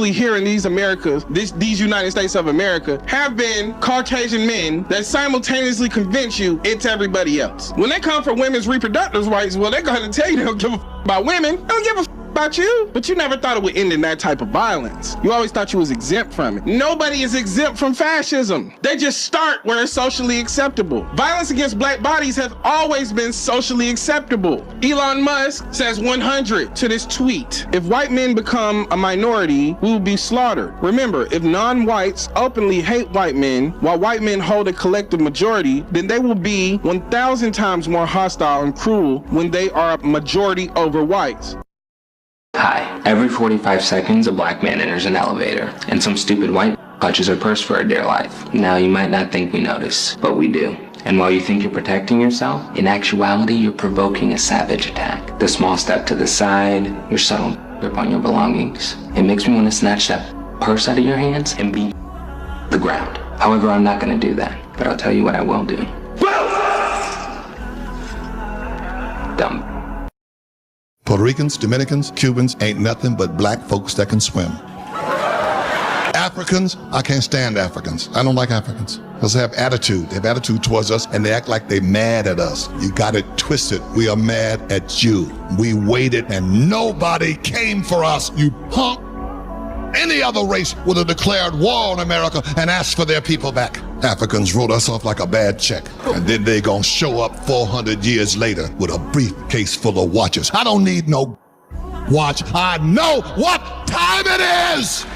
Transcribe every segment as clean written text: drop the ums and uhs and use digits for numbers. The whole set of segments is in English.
here in these Americas, these United States of America, have been Caucasian men that simultaneously convince you it's everybody else. When they come for women's reproductive rights, well, they're going to tell you they don't give a about women. They don't give a about you, but you never thought it would end in that type of violence. You always thought you was exempt from it. Nobody is exempt from fascism. They just start where it's socially acceptable. Violence against black bodies has always been socially acceptable. Elon Musk says 100 to this tweet. If white men become a minority, we will be slaughtered. Remember, if non-whites openly hate white men, while white men hold a collective majority, then they will be 1,000 times more hostile and cruel when they are a majority over whites. Hi. Every 45 seconds, a black man enters an elevator, and some stupid white clutches her purse for her dear life. Now, you might not think we notice, but we do. And while you think you're protecting yourself, in actuality, you're provoking a savage attack. The small step to the side, your subtle grip on your belongings. It makes me want to snatch that purse out of your hands and beat the ground. However, I'm not going to do that, but I'll tell you what I will do. Dumb. Puerto Ricans, Dominicans, Cubans ain't nothing but black folks that can swim. Africans, I can't stand Africans. I don't like Africans. Because they have attitude. They have attitude towards us, and they act like they mad at us. You got it twisted. We are mad at you. We waited, and nobody came for us, you punk. Any other race would have declared war on America and asked for their people back. Africans wrote us off like a bad check. And then they gonna show up 400 years later with a briefcase full of watches. I don't need no watch. I know what time it is!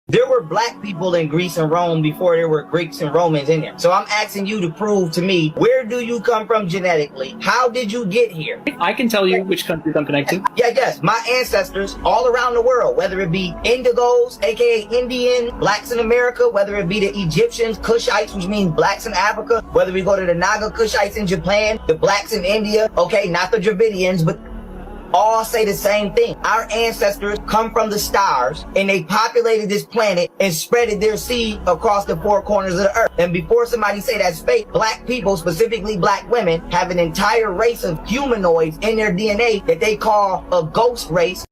There were black people in Greece and Rome before there were Greeks and Romans in there. So I'm asking you to prove to me, where do you come from genetically? How did you get here? I can tell you which countries I'm connected. Yes. My ancestors all around the world, whether it be Indigos, aka Indian, blacks in America, whether it be the Egyptians, Kushites, which means blacks in Africa, whether we go to the Naga Kushites in Japan, the blacks in India, okay, not the Dravidians, but all say the same thing. Our ancestors come from the stars and they populated this planet and spreaded their seed across the four corners of the earth. And before somebody say that's fake, black people, specifically black women, have an entire race of humanoids in their DNA that they call a ghost race.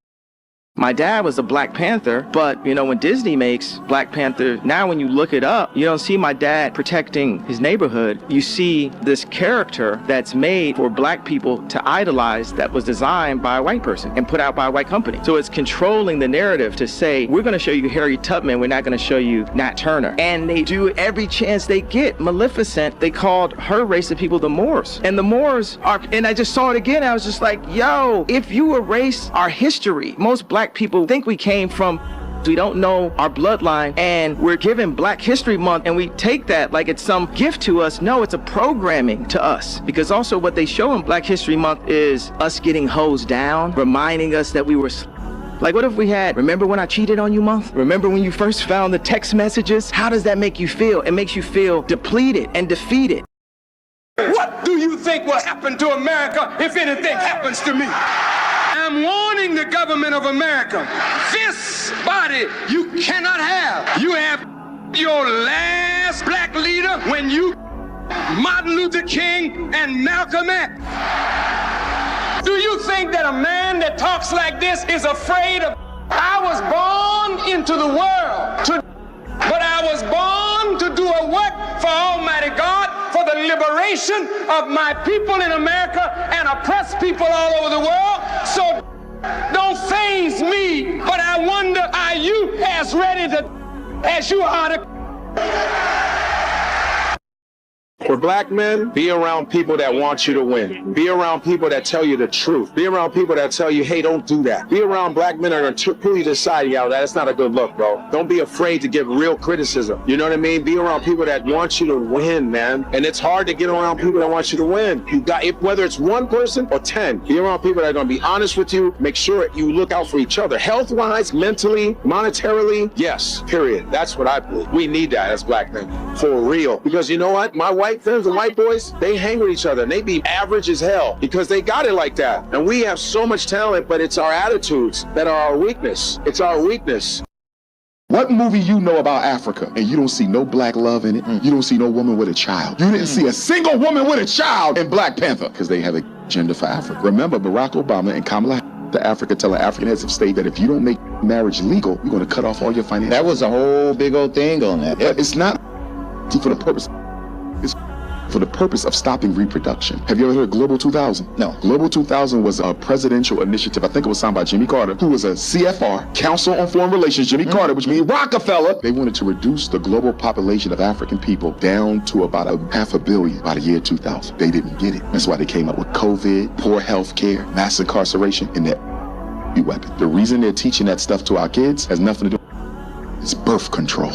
My dad was a Black Panther, but, you know, when Disney makes Black Panther, now when you look it up, you don't see my dad protecting his neighborhood. You see this character that's made for black people to idolize that was designed by a white person and put out by a white company. So it's controlling the narrative to say, we're going to show you Harriet Tubman, we're not going to show you Nat Turner. And they do every chance they get. Maleficent, they called her race of people the Moors. And the Moors are, and I just saw it again, I was just like, yo, if you erase our history, most black people think we came from, we don't know our bloodline, and we're given Black History Month and we take that like it's some gift to us. No, it's a programming to us, because also what they show in Black History Month is us getting hosed down, reminding us that we were like, what if we had, remember when I cheated on you month? Remember when you first found the text messages? How does that make you feel? It makes you feel depleted and defeated. What do you think will happen to America if anything happens to me? I'm warning the government of America. This body you cannot have. You have your last black leader when you, Martin Luther King and Malcolm X. Do you think that a man that talks like this is afraid of? I was born into the world, but I was born to do a work for Almighty God, for the liberation of my people in America and oppressed people all over the world. So don't faze me, but I wonder, are you as ready as you are to? For black men, be around people that want you to win. Be around people that tell you the truth. Be around people that tell you, hey, don't do that. Be around black men that are going to pull you to the side. Yeah, that's not a good look, bro. Don't be afraid to give real criticism. You know what I mean? Be around people that want you to win, man. And it's hard to get around people that want you to win. You got, whether it's one person or 10, be around people that are going to be honest with you. Make sure you look out for each other. Health-wise, mentally, monetarily, yes, period. That's what I believe. We need that as black men, for real. Because you know what? My white friends, the white boys, they hang with each other and they be average as hell because they got it like that. And we have so much talent, but it's our attitudes that are our weakness. It's our weakness. What movie you know about Africa and you don't see no black love in it? You don't see no woman with a child. You didn't see a single woman with a child in Black Panther because they have a agenda for Africa. Remember Barack Obama and Kamala to Africa telling African heads of state that if you don't make marriage legal, we're going to cut off all your financial. That was a whole big old thing on that. But it's not for the purpose. It's for the purpose of stopping reproduction. Have you ever heard of Global 2000? No. Global 2000 was a presidential initiative. I think it was signed by Jimmy Carter, who was a CFR, Council on Foreign Relations, Jimmy Carter, which means Rockefeller. They wanted to reduce the global population of African people down to about 500 million by the year 2000. They didn't get it. That's why they came up with COVID, poor health care, mass incarceration, and that weapon. The reason they're teaching that stuff to our kids has nothing to do with it's birth control.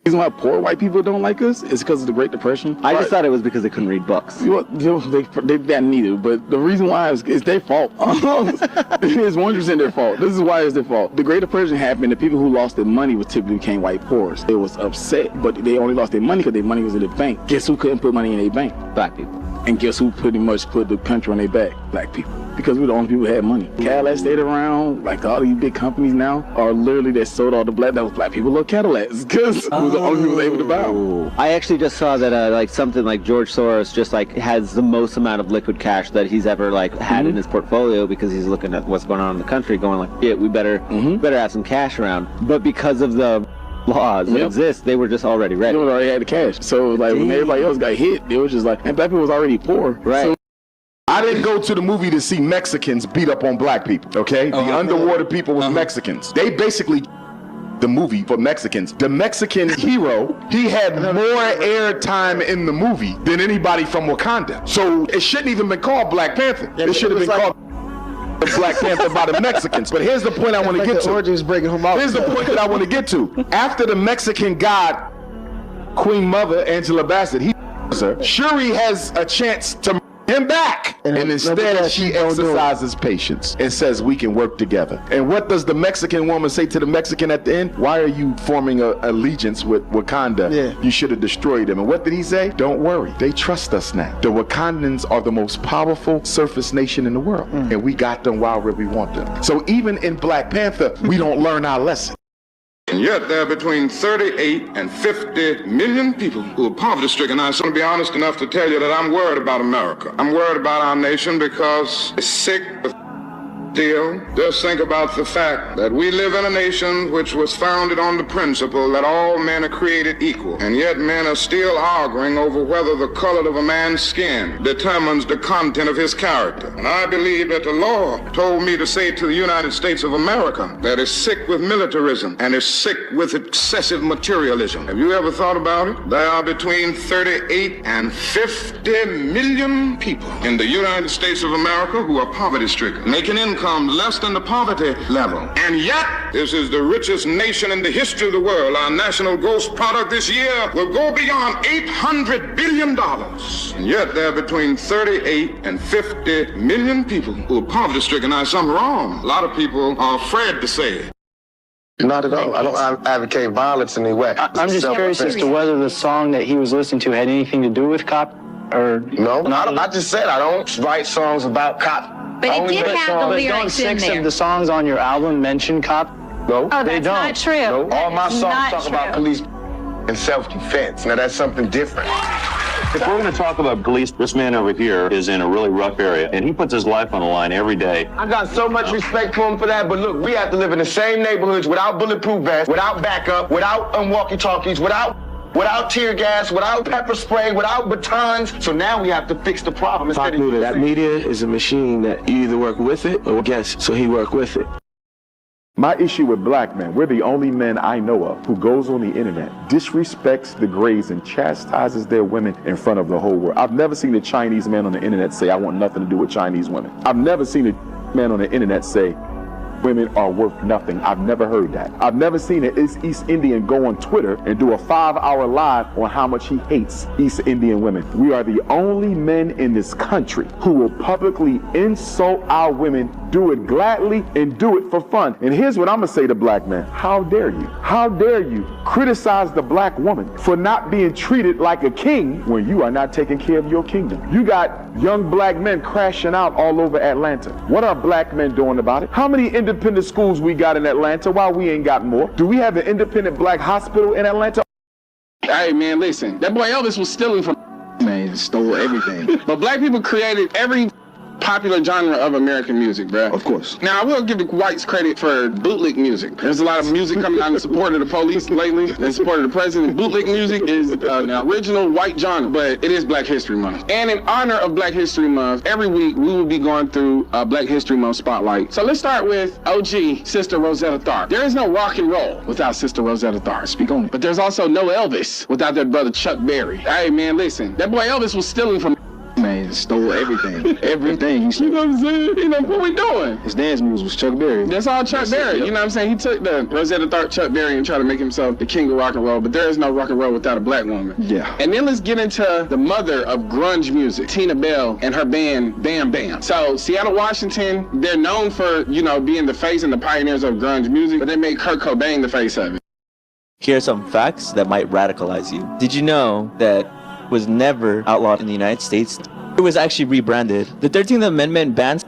The reason why poor white people don't like us is because of the Great Depression. I just thought it was because they couldn't read books. They didn't either, but the reason why is it's their fault. It's 100% their fault. This is why it's their fault. The Great Depression happened. The people who lost their money typically became white poor. They was upset, but they only lost their money because their money was in the bank. Guess who couldn't put money in their bank? Black people. And guess who pretty much put the country on their back? Black people. Because we're the only people who had money. Cadillacs stayed around, like all these big companies now are literally that sold all the black people love Cadillacs because we're the only people able to buy them. I actually just saw that like something like George Soros just like has the most amount of liquid cash that he's ever like had in his portfolio because he's looking at what's going on in the country going like, yeah, we better have some cash around. But because of the laws that exist, they were just already ready. They already had the cash. So like when everybody else got hit, it was just like, and black people was already poor. Right. So, I didn't go to the movie to see Mexicans beat up on black people, okay? The underwater people was Mexicans. They basically, the movie for Mexicans, the Mexican hero, he had more air time in the movie than anybody from Wakanda. So it shouldn't even been called Black Panther. It should have been called the Black Panther by the Mexicans. But here's the point I want to get to. Here's the point that I want to get to. After the Mexican god, Queen Mother, Angela Bassett, Shuri has a chance to him back. And instead she exercises patience and says we can work together. And what does the Mexican woman say to the Mexican at the end? Why are you forming an allegiance with Wakanda? Yeah. You should have destroyed them. And what did he say? Don't worry, they trust us now. The Wakandans are the most powerful surface nation in the world. And we got them while we want them. So even in Black Panther, we don't learn our lesson. And yet there are between 38 and 50 million people who are poverty-stricken. I just want to be honest enough to tell you that I'm worried about America. I'm worried about our nation because it's sick of deal. Just think about the fact that we live in a nation which was founded on the principle that all men are created equal, and yet men are still arguing over whether the color of a man's skin determines the content of his character. And I believe that the Lord told me to say to the United States of America that is sick with militarism and is sick with excessive materialism. Have you ever thought about it? There are between 38 and 50 million people in the United States of America who are poverty-stricken, making income less than the poverty level. And yet, this is the richest nation in the history of the world. Our national gross product this year will go beyond $800 billion. And yet, there are between 38 and 50 million people who are poverty-stricken. Now, something wrong. A lot of people are afraid to say it. Not at all. I don't advocate violence in any way. I'm just curious as to whether the song that he was listening to had anything to do with cop or... No, I just said I don't write songs about cop. But it did have the lyrics in there. 6 of the songs on your album mention cop? No. Oh, that's not true. No. All my songs talk true. about police and self-defense. Now, that's something different. If we're going to talk about police, this man over here is in a really rough area, and he puts his life on the line every day. I got so much respect for him for that, but look, we have to live in the same neighborhoods without bulletproof vests, without backup, without walkie-talkies, without tear gas, without pepper spray, without batons. So now we have to fix the problem. That media is a machine that you either work with it or against, so he worked with it. My issue with black men, we're the only men I know of who goes on the internet, disrespects the Greys and chastises their women in front of the whole world. I've never seen a Chinese man on the internet say, I want nothing to do with Chinese women. I've never seen a man on the internet say, women are worth nothing. I've never heard that. I've never seen an East Indian go on Twitter and do a 5-hour live on how much he hates East Indian women. We are the only men in this country who will publicly insult our women, do it gladly, and do it for fun. And here's what I'm gonna say to black men. How dare you? How dare you criticize the black woman for not being treated like a king when you are not taking care of your kingdom? You got young black men crashing out all over Atlanta. What are black men doing about it? How many independent schools we got in Atlanta? Why we ain't got more? Do we have an independent black hospital in Atlanta? Hey man, listen, that boy Elvis was stealing from man, he stole everything. But black people created every popular genre of American music, bruh. Of course. Now, I will give the whites credit for bootleg music. There's a lot of music coming out in support of the police lately, in support of the president. Bootleg music is an original white genre, but it is Black History Month. And in honor of Black History Month, every week we will be going through Black History Month Spotlight. So let's start with OG, Sister Rosetta Tharpe. There is no rock and roll without Sister Rosetta Tharpe. Speak on it. But there's also no Elvis without their brother Chuck Berry. Hey, man, listen. That boy Elvis was stealing from Man, stole everything. Everything he stole. You know what I'm saying? You know, what we doing? His dance moves was Chuck Berry. That's all Chuck Berry. You know what I'm saying? He took the Rosetta Tharpe Chuck Berry and tried to make himself the king of rock and roll, but there is no rock and roll without a black woman. Yeah. And then let's get into the mother of grunge music, Tina Bell and her band Bam Bam. So Seattle, Washington, they're known for, you know, being the face and the pioneers of grunge music, but they made Kurt Cobain the face of it. Here are some facts that might radicalize you. Did you know that was never outlawed in the United States? It was actually rebranded. The 13th Amendment bans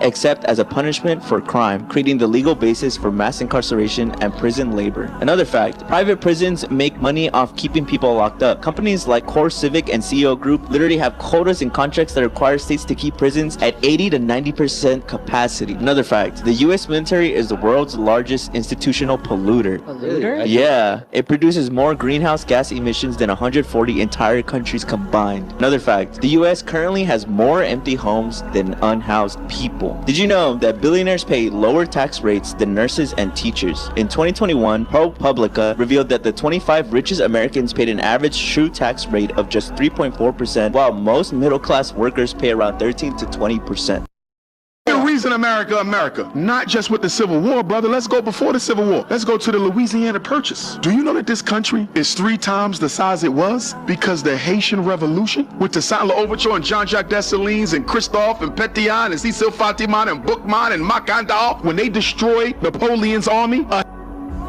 except as a punishment for crime, creating the legal basis for mass incarceration and prison labor. Another fact, private prisons make money off keeping people locked up. Companies like Core Civic and CEO Group literally have quotas in contracts that require states to keep prisons at 80 to 90% capacity. Another fact, the US military is the world's largest institutional polluter. Polluter? Yeah, it produces more greenhouse gas emissions than 140 entire countries combined. Another fact, the US currently has more empty homes than unhoused people. Did you know that billionaires pay lower tax rates than nurses and teachers? In 2021, ProPublica revealed that the 25 richest Americans paid an average true tax rate of just 3.4%, while most middle-class workers pay around 13 to 20%. The reason America, not just with the Civil War, brother. Let's go before the Civil War. Let's go to the Louisiana Purchase. Do you know that this country is 3 times the size it was? Because the Haitian Revolution, with the Saint-Louis Overture and Jean-Jacques Dessalines and Christophe and Pétion and Cecil Fatiman and Boukman and Macandal, when they destroyed Napoleon's army,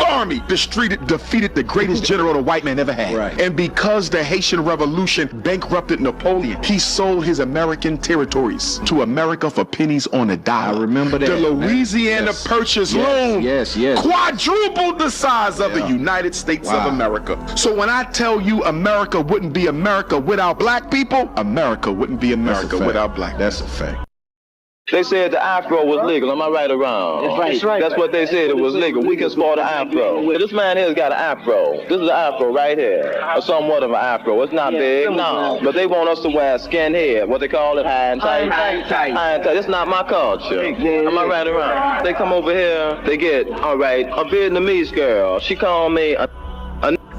army defeated the greatest general the white man ever had. Right. And because the Haitian Revolution bankrupted Napoleon, he sold his American territories to America for pennies on a dollar. I remember that. The Louisiana Purchase loan quadrupled the size of the United States of America. So when I tell you America wouldn't be America without black people, America wouldn't be America without black people. That's a fact. They said the afro was legal. Am I right or wrong? That's right. That's what they said. It was legal. We can sport an afro. This man here's got an afro. This is an afro right here. Or somewhat of an afro. It's not big, no. But they want us to wear skin head. What they call it? High and tight. High and tight. It's not my culture. Am I right or wrong? They come over here. They get, all right, a Vietnamese girl. She called me a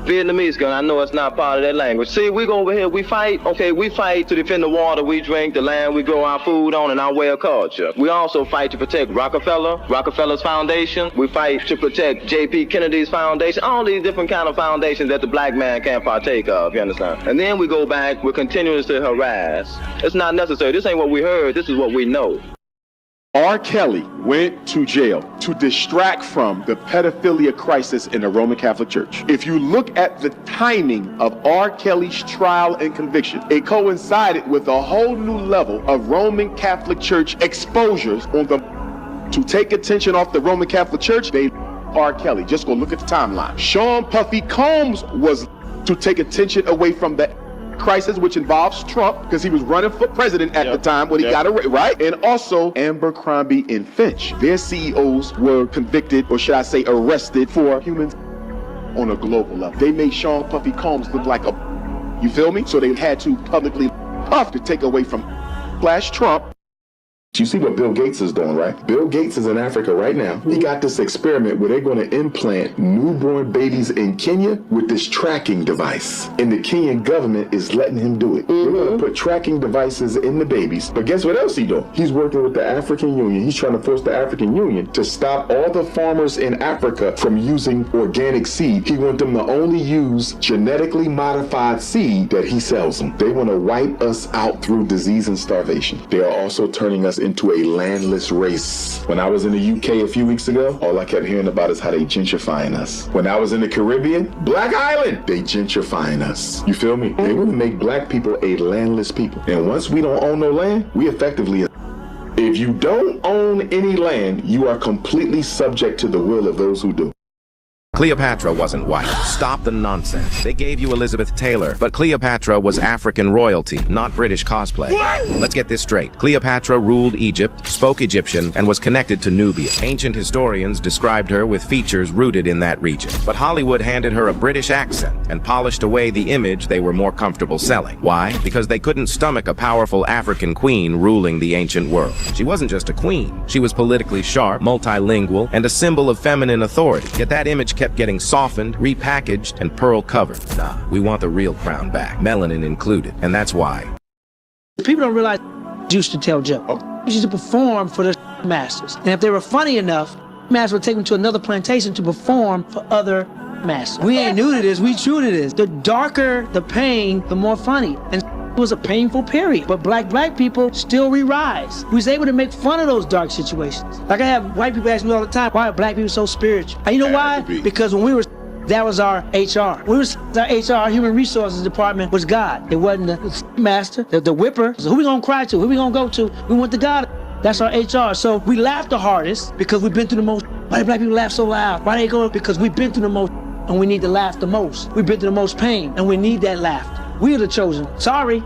Vietnamese girl. I know it's not part of their language. See, we go over here, we fight. Okay, we fight to defend the water we drink, the land we grow our food on, and our way of culture. We also fight to protect Rockefeller's foundation. We fight to protect J.P. Kennedy's foundation. All these different kind of foundations that the black man can't partake of, you understand? And then we go back, we're continuously harassed. It's not necessary. This ain't what we heard. This is what we know. R. Kelly went to jail to distract from the pedophilia crisis in the Roman Catholic Church. If you look at the timing of R. Kelly's trial and conviction, it coincided with a whole new level of Roman Catholic Church exposures on the to take attention off the Roman Catholic Church. They R. Kelly. Just go look at the timeline. Sean Puffy Combs was to take attention away from the crisis, which involves Trump, because he was running for president at the time when he got arrested, right? And also Abercrombie and Finch. Their CEOs were convicted, or should I say arrested, for humans on a global level. They made Sean Puffy Combs look like a, you feel me? So they had to publicly puff to take away from Trump. You see what Bill Gates is doing, right? Bill Gates is in Africa right now. He got this experiment where they're going to implant newborn babies in Kenya with this tracking device. And the Kenyan government is letting him do it. They're going to put tracking devices in the babies. But guess what else he's doing? He's working with the African Union. He's trying to force the African Union to stop all the farmers in Africa from using organic seed. He wants them to only use genetically modified seed that he sells them. They want to wipe us out through disease and starvation. They are also turning us into a landless race. When I was in the UK a few weeks ago, all I kept hearing about is how they gentrifying us. When I was in the Caribbean, Black Island, they gentrifying us. You feel me? They want to make black people a landless people. And once we don't own no land, we effectively, if you don't own any land, you are completely subject to the will of those who do. Cleopatra wasn't white. Stop the nonsense. They gave you Elizabeth Taylor, but Cleopatra was African royalty, not British cosplay. Let's get this straight. Cleopatra ruled Egypt, spoke Egyptian, and was connected to Nubia. Ancient historians described her with features rooted in that region. But Hollywood handed her a British accent and polished away the image they were more comfortable selling. Why? Because they couldn't stomach a powerful African queen ruling the ancient world. She wasn't just a queen. She was politically sharp, multilingual, and a symbol of feminine authority. Yet that image kept getting softened, repackaged, and pearl-covered. Nah, we want the real crown back, melanin included, and that's why. People don't realize used to tell jokes. Used to perform for the masters. And if they were funny enough, masters would take them to another plantation to perform for other masters. We ain't new to this, we true to this. The darker the pain, the more funny. And it was a painful period, but black people still re-rise. We was able to make fun of those dark situations. Like I have white people ask me all the time, why are black people so spiritual? And you know why? Because when we were, that was our HR. We was our HR, our human resources department was God. It wasn't the master, the whipper. So who we gonna cry to? Who we gonna go to? We went to God. That's our HR. So we laugh the hardest because we've been through the most. Why do black people laugh so loud? Why they go? Because we've been through the most and we need to laugh the most. We've been through the most pain and we need that laughter. We are the chosen. Sorry.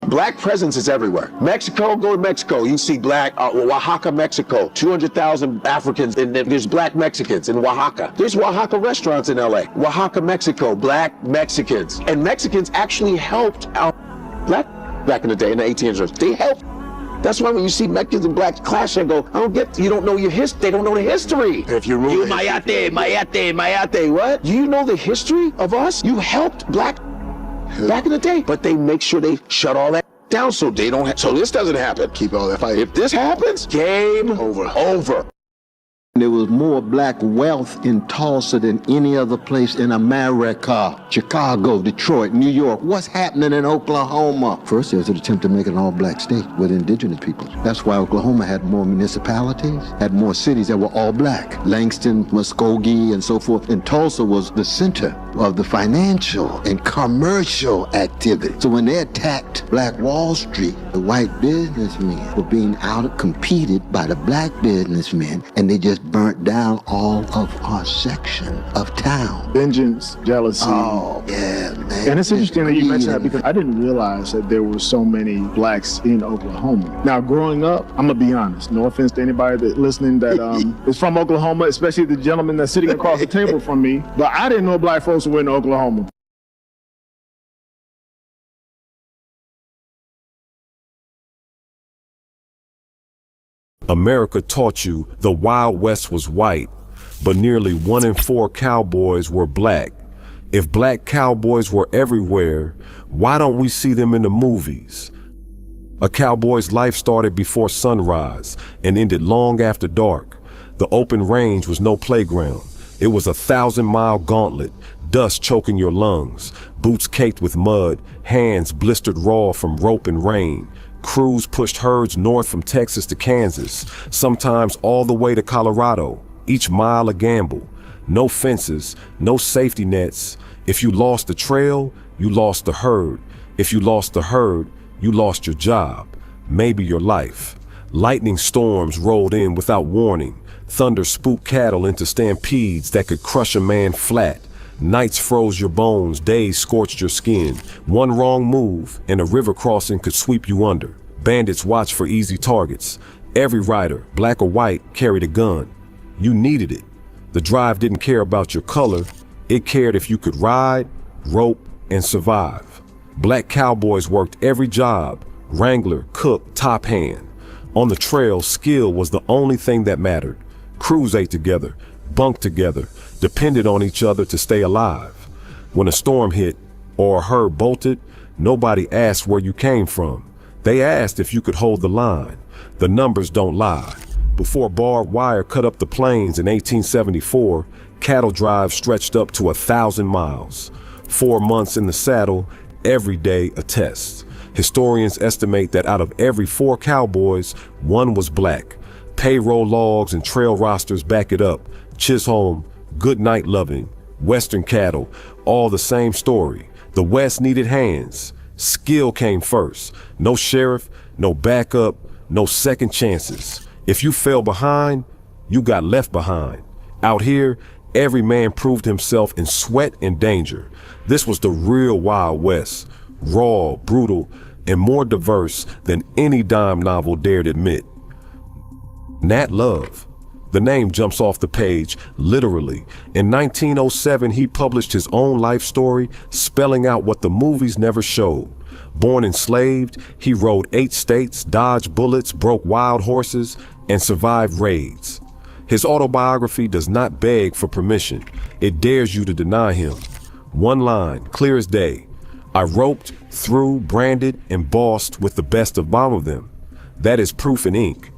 Black presence is everywhere. Mexico, go to Mexico. You see black, Oaxaca, Mexico. 200,000 Africans, and there's black Mexicans in Oaxaca. There's Oaxaca restaurants in LA. Oaxaca, Mexico, black Mexicans. And Mexicans actually helped out black back in the day, in the 1800s. They helped. That's why when you see Mexicans and blacks clash and go, I don't get, you don't know your history. They don't know the history. If you mayate, what? You know the history of us? You helped black back in the day, but they make sure they shut all that down so they don't. So this doesn't happen. Keep all that fight. If this happens, game over. There was more black wealth in Tulsa than any other place in America. Chicago, Detroit, New York. What's happening in Oklahoma? First, there was an attempt to make it an all-black state with indigenous people. That's why Oklahoma had more municipalities, had more cities that were all black. Langston, Muskogee, and so forth. And Tulsa was the center of the financial and commercial activity. So when they attacked Black Wall Street, the white businessmen were being out-competed by the black businessmen, and they just burnt down all of our section of town. Vengeance, jealousy. Oh, yeah, man. And it's interesting that you mentioned that because I didn't realize that there were so many blacks in Oklahoma. Now, growing up, I'm going to be honest, no offense to anybody that listening that is from Oklahoma, especially the gentleman that's sitting across the table from me, but I didn't know black folks were in Oklahoma. America taught you the Wild West was white, but nearly 1 in 4 cowboys were black. If black cowboys were everywhere, why don't we see them in the movies? A cowboy's life started before sunrise and ended long after dark. The open range was no playground. It was a 1,000-mile gauntlet, dust choking your lungs, boots caked with mud, hands blistered raw from rope and rain. Crews pushed herds north from Texas to Kansas, sometimes all the way to Colorado, each mile a gamble. No fences, no safety nets. If you lost the trail, you lost the herd. If you lost the herd, you lost your job, maybe your life. Lightning storms rolled in without warning. Thunder spooked cattle into stampedes that could crush a man flat. Nights froze your bones, days scorched your skin. One wrong move and a river crossing could sweep you under. Bandits watched for easy targets. Every rider, black or white, carried a gun. You needed it. The drive didn't care about your color. It cared if you could ride, rope, and survive. Black cowboys worked every job: wrangler, cook, top hand. On the trail, skill was the only thing that mattered. Crews ate together, bunked together, depended on each other to stay alive. When a storm hit or a herd bolted, nobody asked where you came from. They asked if you could hold the line. The numbers don't lie. Before barbed wire cut up the plains in 1874, cattle drives stretched up to 1,000 miles. 4 months in the saddle, every day a test. Historians estimate that out of every 4 cowboys, 1 was black. Payroll logs and trail rosters back it up. Chisholm, Goodnight Loving, Western Cattle, all the same story. The West needed hands. Skill came first. No sheriff, no backup, no second chances. If you fell behind, you got left behind. Out here, Every man proved himself in sweat and danger. This was the real Wild West, raw, brutal, and more diverse than any dime novel dared admit. Nat Love. The name jumps off the page, literally. In 1907, he published his own life story, spelling out what the movies never showed. Born enslaved, he rode 8 states, dodged bullets, broke wild horses, and survived raids. His autobiography does not beg for permission. It dares you to deny him. One line, clear as day. I roped, threw, branded, and bossed with the best of all of them. That is proof in ink.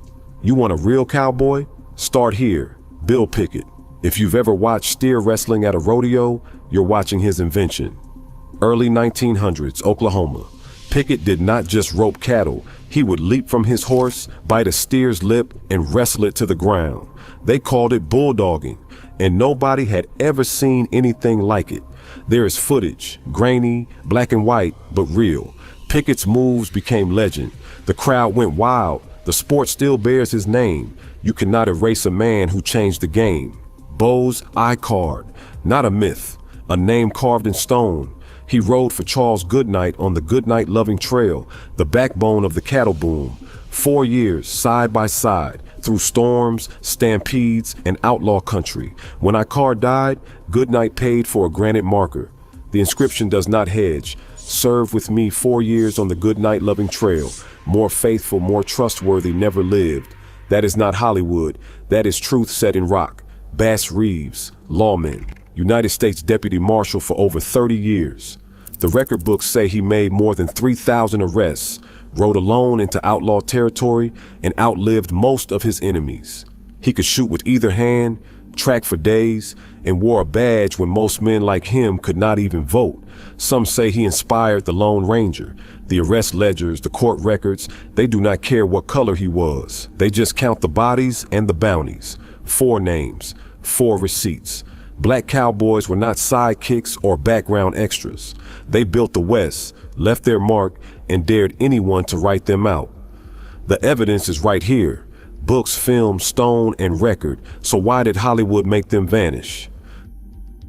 You want a real cowboy? Start here. Bill Pickett. If you've ever watched steer wrestling at a rodeo, you're watching his invention. Early 1900s, Oklahoma. Pickett did not just rope cattle. He would leap from his horse, bite a steer's lip, and wrestle it to the ground. They called it bulldogging, and nobody had ever seen anything like it. There is footage, grainy, black and white, but real. Pickett's moves became legend. The crowd went wild. The sport still bears his name. You cannot erase a man who changed the game. Bo's I card, not a myth, a name carved in stone. He rode for Charles Goodnight on the Goodnight Loving Trail, the backbone of the cattle boom. 4 years, side by side, through storms, stampedes, and outlaw country. When Icard died, Goodnight paid for a granite marker. The inscription does not hedge. Served with me 4 years on the Goodnight Loving Trail. More faithful, more trustworthy, never lived. That is not Hollywood. That is truth set in rock. Bass Reeves, lawman, United States Deputy Marshal for over 30 years. The record books say he made more than 3,000 arrests, rode alone into outlaw territory, and outlived most of his enemies. He could shoot with either hand, track for days, and wore a badge when most men like him could not even vote. Some say he inspired the Lone Ranger. The arrest ledgers, the court records, they do not care what color he was. They just count the bodies and the bounties. 4 names, 4 receipts. Black cowboys were not sidekicks or background extras. They built the West, left their mark, and dared anyone to write them out. The evidence is right here. Books, film, stone, and record. So why did Hollywood make them vanish?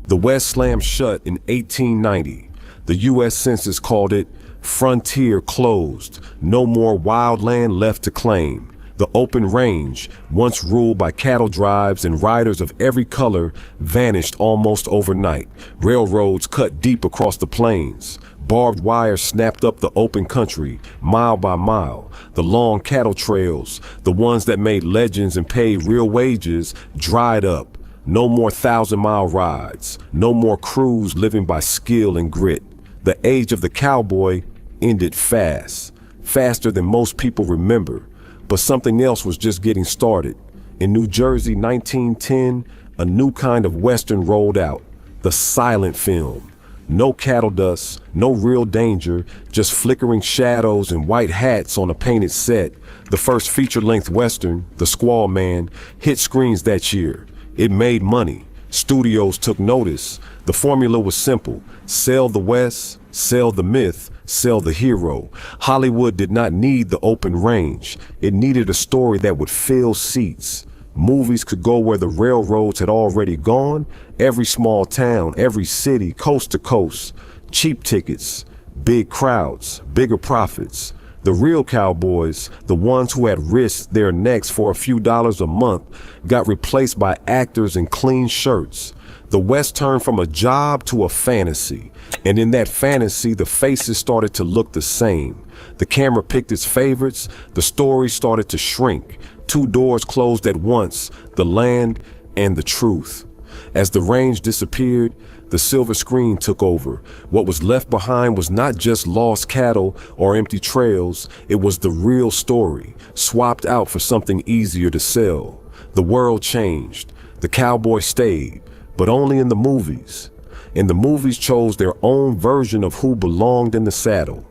The West slammed shut in 1890. The U.S. Census called it frontier closed. No more wild land left to claim. The open range, once ruled by cattle drives and riders of every color, vanished almost overnight. Railroads cut deep across the plains. Barbed wire snapped up the open country, mile by mile. The long cattle trails, the ones that made legends and paid real wages, dried up. No more 1,000-mile rides. No more crews living by skill and grit. The age of the cowboy ended fast, faster than most people remember. But something else was just getting started. In New Jersey, 1910, a new kind of Western rolled out, the silent film. No cattle dust, no real danger, just flickering shadows and white hats on a painted set. The first feature-length Western, The Squaw Man, hit screens that year. It made money. Studios took notice. The formula was simple. Sell the West, sell the myth, sell the hero. Hollywood did not need the open range. It needed a story that would fill seats. Movies could go where the railroads had already gone. Every small town, every city, coast to coast. Cheap tickets, big crowds, bigger profits. The real cowboys, the ones who had risked their necks for a few dollars a month, got replaced by actors in clean shirts. The West turned from a job to a fantasy. And in that fantasy, the faces started to look the same. The camera picked its favorites. The story started to shrink. 2 doors closed at once, the land and the truth. As the range disappeared, the silver screen took over. What was left behind was not just lost cattle or empty trails. It was the real story, swapped out for something easier to sell. The world changed. The cowboy stayed, but only in the movies. And the movies chose their own version of who belonged in the saddle.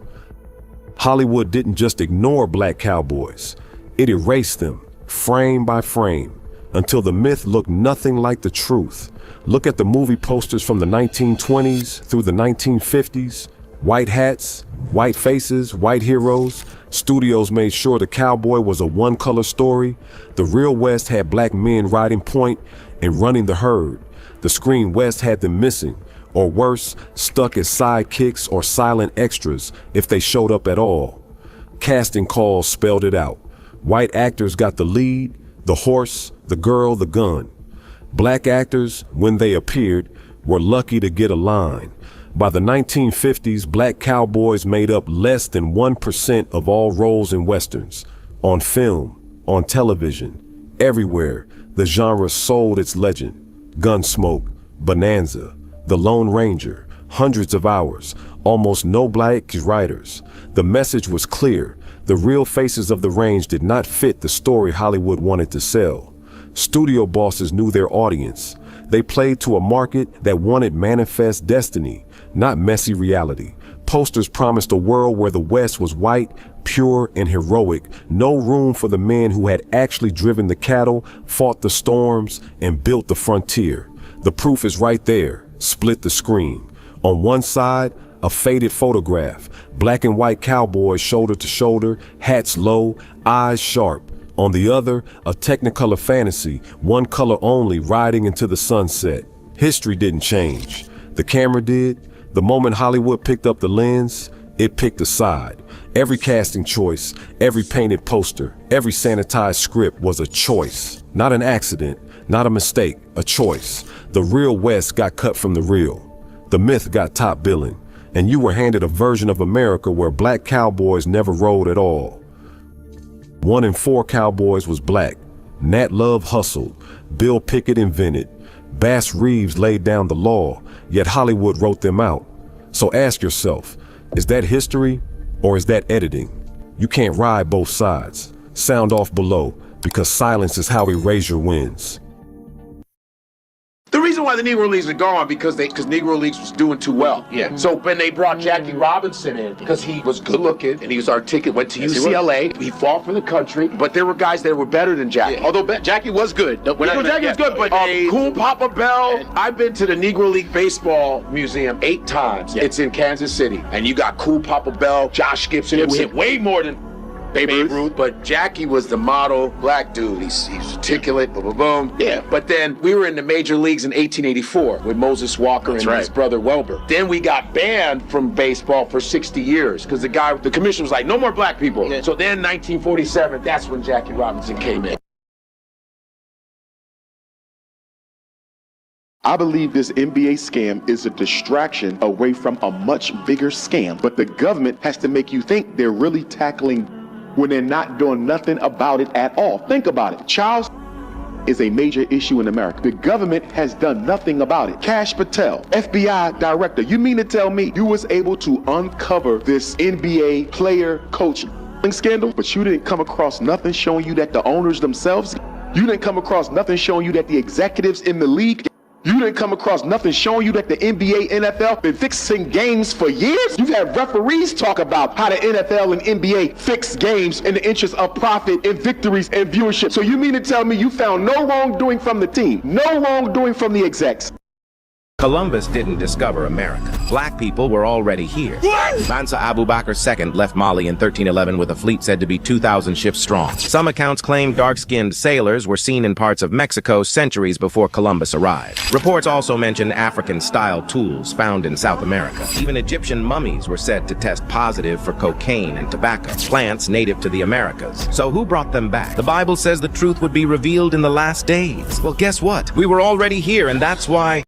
Hollywood didn't just ignore black cowboys. It erased them, frame by frame, until the myth looked nothing like the truth. Look at the movie posters from the 1920s through the 1950s. White hats, white faces, white heroes. Studios made sure the cowboy was a one-color story. The real West had black men riding point and running the herd. The screen West had them missing, or worse, stuck as sidekicks or silent extras if they showed up at all. Casting calls spelled it out. White actors got the lead, the horse, the girl, the gun. Black actors, when they appeared, were lucky to get a line. By the 1950s, black cowboys made up less than 1% of all roles in westerns. On film, on television, everywhere, the genre sold its legend. Gunsmoke, Bonanza, The Lone Ranger, hundreds of hours, almost no black writers. The message was clear. The real faces of the range did not fit the story Hollywood wanted to sell. Studio bosses knew their audience. They played to a market that wanted manifest destiny, not messy reality. Posters promised a world where the West was white, pure, and heroic. No room for the men who had actually driven the cattle, fought the storms, and built the frontier. The proof is right there. Split the screen. On one side, a faded photograph. Black and white cowboys shoulder to shoulder, hats low, eyes sharp. On the other, a technicolor fantasy, one color only, riding into the sunset. History didn't change. The camera did. The moment Hollywood picked up the lens, it picked a side. Every casting choice, every painted poster, every sanitized script was a choice. Not an accident, not a mistake, a choice. The real West got cut from the real. The myth got top billing. And you were handed a version of America where black cowboys never rode at all. 1 in 4 cowboys was black. Nat Love hustled. Bill Pickett invented. Bass Reeves laid down the law, yet Hollywood wrote them out. So ask yourself, is that history or is that editing? You can't ride both sides. Sound off below, because silence is how erasure wins. The reason why the Negro Leagues are gone because Negro Leagues was doing too well. Yeah. So when they brought Jackie Robinson in, because he was good looking and he was articulate, went to UCLA, he fought for the country, but there were guys that were better than Jackie. Yeah. Although Jackie was good. Jackie was good, but Cool Papa Bell. I've been to the Negro League Baseball Museum 8 times. Yeah. It's in Kansas City. And you got Cool Papa Bell, Josh Gibson, who hit way more than Babe Ruth, but Jackie was the model black dude. He's articulate, boom, boom, boom. Yeah, but then we were in the major leagues in 1884 with Moses Walker and his brother Welber. Then we got banned from baseball for 60 years because the commission was like, no more black people. Yeah. So then 1947, that's when Jackie Robinson came in. I believe this NBA scam is a distraction away from a much bigger scam, but the government has to make you think they're really tackling when they're not doing nothing about it at all. Think about it. Child is a major issue in America. The government has done nothing about it. Kash Patel, FBI director, you mean to tell me you was able to uncover this NBA player coach scandal, but you didn't come across nothing showing you that the owners themselves, you didn't come across nothing showing you that the executives in the league, you didn't come across nothing showing you that the NBA, NFL been fixing games for years? You've had referees talk about how the NFL and NBA fix games in the interest of profit and victories and viewership. So you mean to tell me you found no wrongdoing from the team, no wrongdoing from the execs? Columbus didn't discover America. Black people were already here. Mansa Abu Bakr II left Mali in 1311 with a fleet said to be 2,000 ships strong. Some accounts claim dark-skinned sailors were seen in parts of Mexico centuries before Columbus arrived. Reports also mention African-style tools found in South America. Even Egyptian mummies were said to test positive for cocaine and tobacco, plants native to the Americas. So who brought them back? The Bible says the truth would be revealed in the last days. Well, guess what? We were already here, and that's why...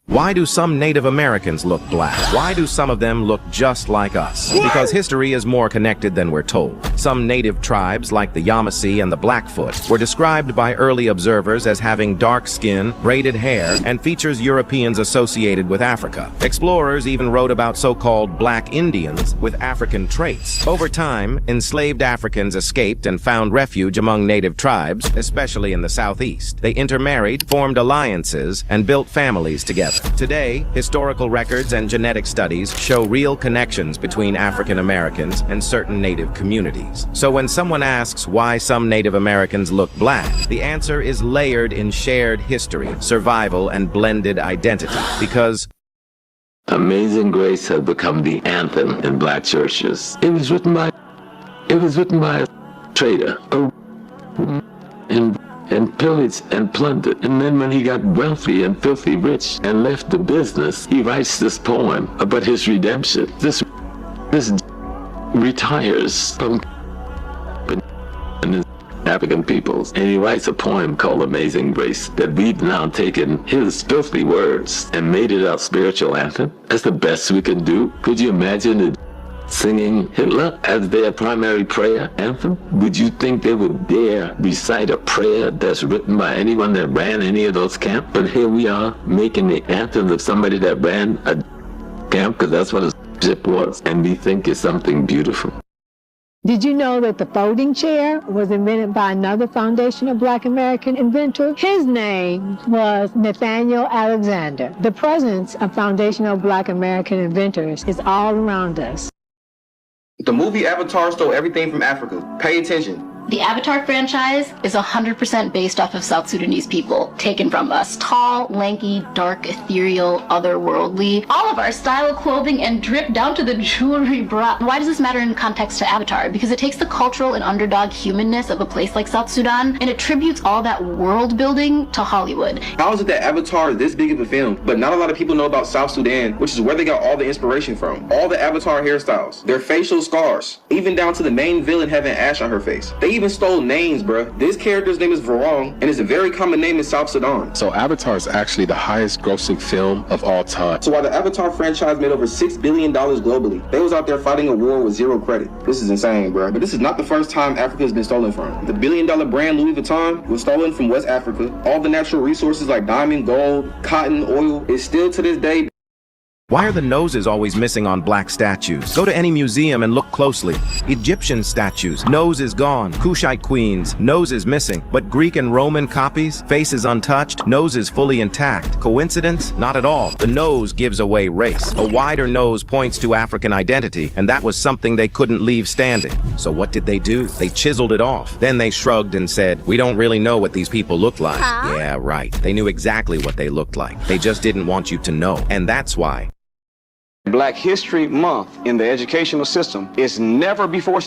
Why do some Native Americans look black? Why do some of them look just like us? Because history is more connected than we're told. Some native tribes, like the Yamasee and the Blackfoot, were described by early observers as having dark skin, braided hair, and features Europeans associated with Africa. Explorers even wrote about so-called black Indians with African traits. Over time, enslaved Africans escaped and found refuge among native tribes, especially in the southeast. They intermarried, formed alliances, and built families together. Today, historical records and genetic studies show real connections between African Americans and certain Native communities. So when someone asks why some Native Americans look black, the answer is layered in shared history, survival, and blended identity. Because Amazing Grace had become the anthem in black churches. It was written by a trader, and and pillaged and plundered. And then when he got wealthy and filthy rich and left the business, he writes this poem about his redemption. This retires from African peoples, and he writes a poem called Amazing Grace that we've now taken his filthy words and made it our spiritual anthem. That's the best we can do. Could you imagine it singing Hitler as their primary prayer anthem? Would you think they would dare recite a prayer that's written by anyone that ran any of those camps? But here we are making the anthem of somebody that ran a camp, because that's what a ship was, and we think it's something beautiful. Did you know that the folding chair was invented by another foundational Black American inventor? His name was Nathaniel Alexander. The presence of foundational Black American inventors is all around us. The movie Avatar stole everything from Africa. Pay attention. The Avatar franchise is 100% based off of South Sudanese people, taken from us. Tall, lanky, dark, ethereal, otherworldly. All of our style of clothing and drip down to the jewelry brought. Why does this matter in context to Avatar? Because it takes the cultural and underdog humanness of a place like South Sudan and attributes all that world building to Hollywood. How is it that Avatar is this big of a film, but not a lot of people know about South Sudan, which is where they got all the inspiration from? All the Avatar hairstyles, their facial scars, even down to the main villain having ash on her face. They even stole names, bruh. This character's name is Varong, and it's a very common name in South Sudan. So Avatar is actually the highest grossing film of all time. So while the Avatar franchise made over $6 billion globally, they was out there fighting a war with zero credit. This is insane, bruh. But this is not the first time Africa has been stolen from. The billion-dollar brand Louis Vuitton was stolen from West Africa. All the natural resources like diamond, gold, cotton, oil is still to this day. Why are the noses always missing on black statues? Go to any museum and look closely. Egyptian statues, nose is gone. Kushite queens, nose is missing. But Greek and Roman copies, faces untouched, nose is fully intact. Coincidence? Not at all. The nose gives away race. A wider nose points to African identity, and that was something they couldn't leave standing. So what did they do? They chiseled it off. Then they shrugged and said, we don't really know what these people look like. Yeah, right. They knew exactly what they looked like. They just didn't want you to know. And that's why. Black History Month in the educational system is never before.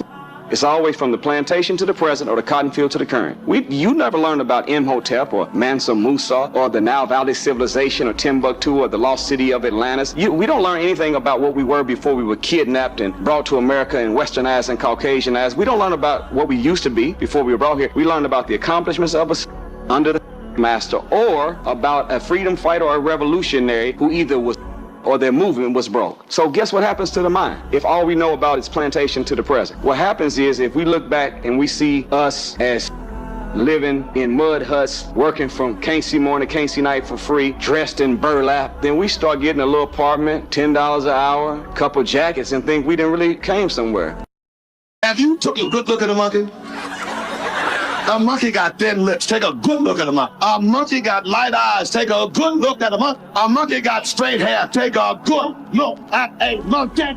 It's always from the plantation to the present or the cotton field to the current. You never learned about Imhotep or Mansa Musa or the Nile Valley civilization or Timbuktu or the lost city of Atlantis. We don't learn anything about what we were before we were kidnapped and brought to America and westernized and Caucasianized. We don't learn about what we used to be before we were brought here. We learn about the accomplishments of us under the master, or about a freedom fighter or a revolutionary who either was or their movement was broke. So guess what happens to the mind if all we know about is plantation to the present? What happens is, if we look back and we see us as living in mud huts, working from can't see morning, can't see night for free, dressed in burlap, then we start getting a little apartment, $10 an hour, a couple jackets, and think we didn't really came somewhere. Have you took a good look at a monkey? A monkey got thin lips. Take a good look at a monkey. A monkey got light eyes. Take a good look at a monkey. A monkey got straight hair. Take a good look at a monkey.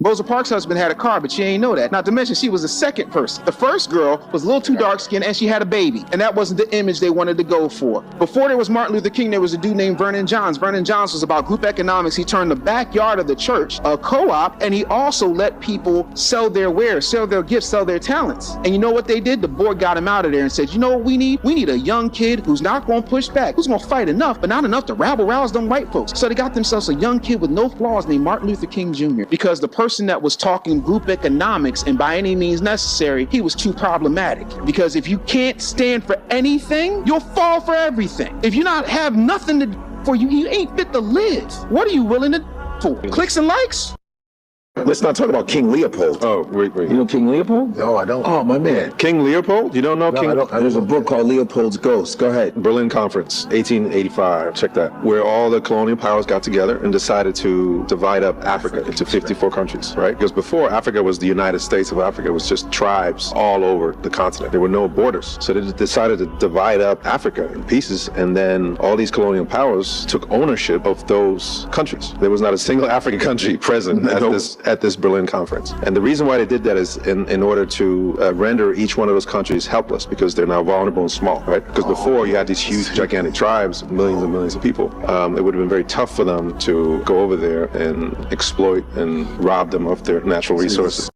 Rosa Parks' husband had a car, but she ain't know that. Not to mention, she was the second person. The first girl was a little too dark-skinned, and she had a baby. And that wasn't the image they wanted to go for. Before there was Martin Luther King, there was a dude named Vernon Johns. Vernon Johns was about group economics. He turned the backyard of the church a co-op, and he also let people sell their wares, sell their gifts, sell their talents. And you know what they did? The board got him out of there and said, you know what we need? We need a young kid who's not going to push back, who's going to fight enough, but not enough to rabble-rouse them white folks. So they got themselves a young kid with no flaws named Martin Luther King Jr. because the person that was talking group economics, and by any means necessary, he was too problematic. Because if you can't stand for anything, you'll fall for everything. If you not have nothing to do for you ain't fit to live. What are you willing to for? Clicks and likes? Let's not talk about King Leopold. Oh, wait. You know King Leopold? No, I don't. Oh, my man. King Leopold? You don't know King? I don't. There's a book called Leopold's Ghost. Go ahead. Berlin Conference, 1885. Check that. Where all the colonial powers got together and decided to divide up Africa into 54 countries, right? Because before, Africa was the United States of Africa. It was just tribes all over the continent. There were no borders. So they decided to divide up Africa in pieces, and then all these colonial powers took ownership of those countries. There was not a single African country present at this Berlin Conference. And the reason why they did that is in order to render each one of those countries helpless, because they're now vulnerable and small, right? Because before you had these huge, gigantic tribes, millions and millions of people. It would have been very tough for them to go over there and exploit and rob them of their natural resources.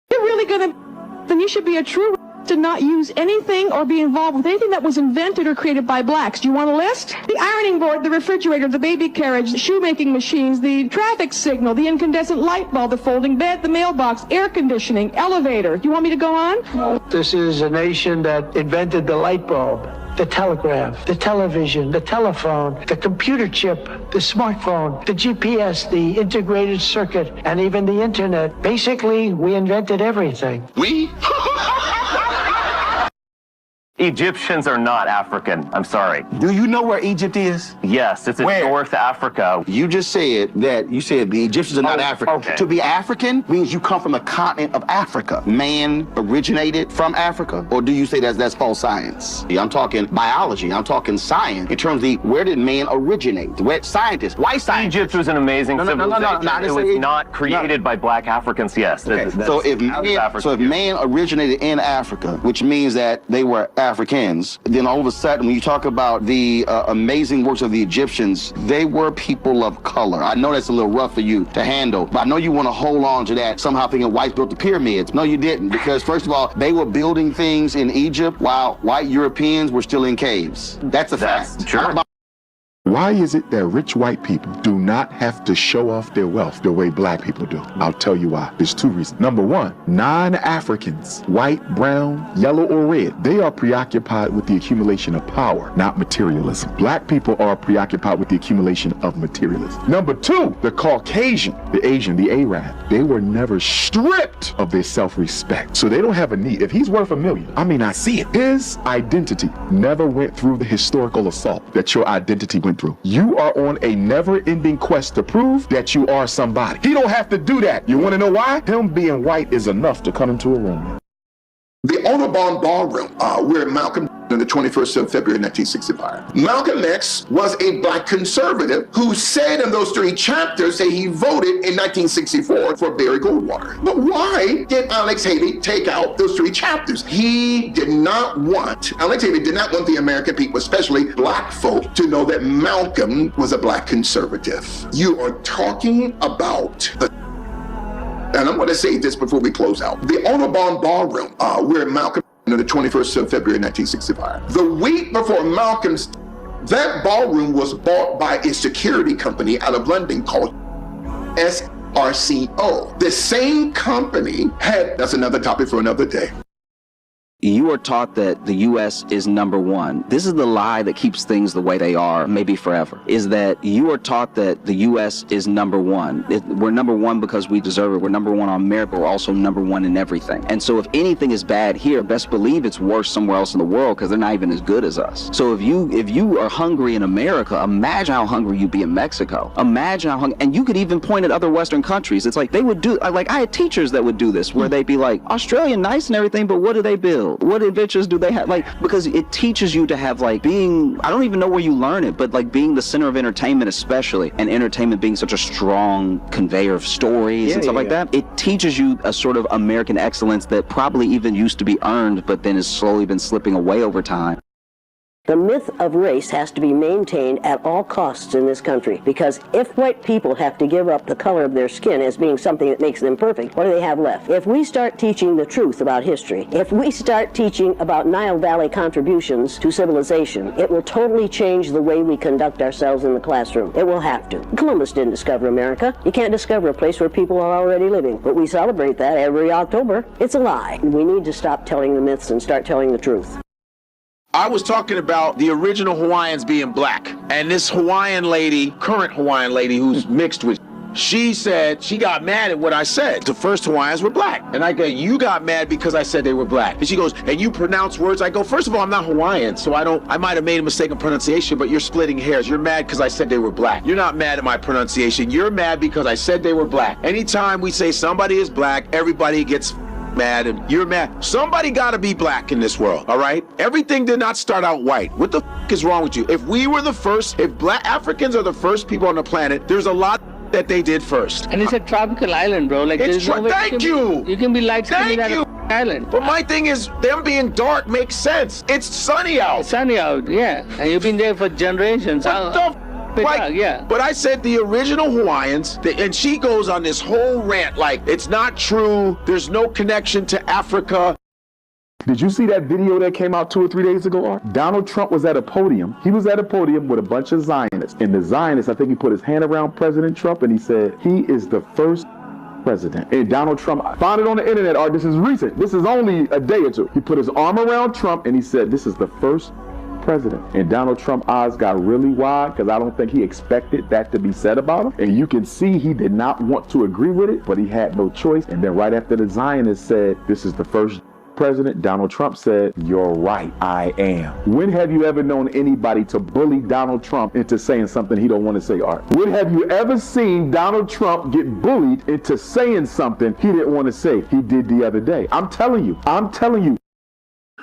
You're really gonna, then you should be a true did not use anything or be involved with anything that was invented or created by blacks. Do you want a list? The ironing board, the refrigerator, the baby carriage, the shoemaking machines, the traffic signal, the incandescent light bulb, the folding bed, the mailbox, air conditioning, elevator. Do you want me to go on? This is a nation that invented the light bulb, the telegraph, the television, the telephone, the computer chip, the smartphone, the GPS, the integrated circuit, and even the internet. Basically, we invented everything. We? Egyptians are not African. I'm sorry. Do you know where Egypt is? Yes, it's in North Africa. You just said that the Egyptians are not African. Okay. To be African means you come from the continent of Africa. Man originated from Africa, or do you say that's false science? I'm talking biology. I'm talking science in terms of where did man originate? Where scientists, white scientists. Egypt was an amazing civilization. It was not created by black Africans. Yes. Okay. So if man originated in Africa, which means that they were Africans, then all of a sudden when you talk about the amazing works of the Egyptians, they were people of color. I know that's a little rough for you to handle, but I know you want to hold on to that somehow thinking whites built the pyramids. No, you didn't, because first of all, they were building things in Egypt while white Europeans were still in caves. That's a fact. Sure. Why is it that rich white people do not have to show off their wealth the way black people do? I'll tell you why. There's two reasons. Number one, non-Africans, white, brown, yellow, or red, they are preoccupied with the accumulation of power, not materialism. Black people are preoccupied with the accumulation of materialism. Number two, the Caucasian, the Asian, the Arab, they were never stripped of their self-respect. So they don't have a need. If he's worth $1 million, I may not see it. His identity never went through the historical assault that your identity went through. You are on a never-ending quest to prove that you are somebody. He don't have to do that. You want to know why? Him being white is enough to come into a room. The Audubon Ballroom, where Malcolm on the 21st of February 1965. Malcolm X was a black conservative who said in those 3 chapters that he voted in 1964 for Barry Goldwater. But why did Alex Haley take out those 3 chapters? Alex Haley did not want the American people, especially black folk, to know that Malcolm was a black conservative. You are talking about the and I'm going to say this before we close out. The Audubon Ballroom, where Malcolm on the 21st of February 1965. The week before Malcolm's, that ballroom was bought by a security company out of London called SRCO. The same company that's another topic for another day. You are taught that the U.S. is number one. This is the lie that keeps things the way they are, maybe forever, is that you are taught that the U.S. is number one. We're number one because we deserve it. We're number one on merit, but we're also number one in everything. And so if anything is bad here, best believe it's worse somewhere else in the world because they're not even as good as us. So if you are hungry in America, imagine how hungry you'd be in Mexico. Imagine how hungry, and you could even point at other Western countries. It's like they would do, like I had teachers that would do this, where they'd be like, Australia, nice and everything, but what do they build? What inventions do they have? Like, because it teaches you to have like being, I don't even know where you learn it, but like being the center of entertainment especially, and entertainment being such a strong conveyor of stories and stuff like that. It teaches you a sort of American excellence that probably even used to be earned, but then has slowly been slipping away over time. The myth of race has to be maintained at all costs in this country, because if white people have to give up the color of their skin as being something that makes them perfect, what do they have left? If we start teaching the truth about history, if we start teaching about Nile Valley contributions to civilization, it will totally change the way we conduct ourselves in the classroom. It will have to. Columbus didn't discover America. You can't discover a place where people are already living, but we celebrate that every October. It's a lie. We need to stop telling the myths and start telling the truth. I was talking about the original Hawaiians being black, and this Hawaiian lady, current Hawaiian lady who's mixed with, she said she got mad at what I said. The first Hawaiians were black. And I go, you got mad because I said they were black. And she goes, and you pronounce words. I go, first of all, I'm not Hawaiian, so I might have made a mistake in pronunciation, but you're splitting hairs. You're mad because I said they were black. You're not mad at my pronunciation. You're mad because I said they were black. Anytime we say somebody is black, everybody gets mad, and you're mad. Somebody gotta be black in this world, all right? Everything did not start out white. What the is wrong with you? If we were the first, if black Africans are the first people on the planet, there's a lot that they did first. And it's a tropical island, bro. Like, it's thank you. You can be light-skinned at an island. But my thing is, them being dark makes sense. It's sunny out. It's sunny out, yeah. And you've been there for generations. Right. Yeah. But I said the original Hawaiians, and she goes on this whole rant like it's not true. There's no connection to Africa. Did you see that video that came out 2 or 3 days ago, Art? Donald Trump was at a podium. He was at a podium with a bunch of Zionists. And the Zionists, I think he put his hand around President Trump and he said, he is the first president. And Donald Trump, I found it on the internet, Art, this is recent. This is only a day or two. He put his arm around Trump and he said, this is the first president. And Donald Trump's eyes got really wide because I don't think he expected that to be said about him. And you can see he did not want to agree with it, but he had no choice. And then right after the Zionists said, this is the first president, Donald Trump said, you're right, I am. When have you ever known anybody to bully Donald Trump into saying something he don't want to say, Art? When have you ever seen Donald Trump get bullied into saying something he didn't want to say? He did the other day. I'm telling you.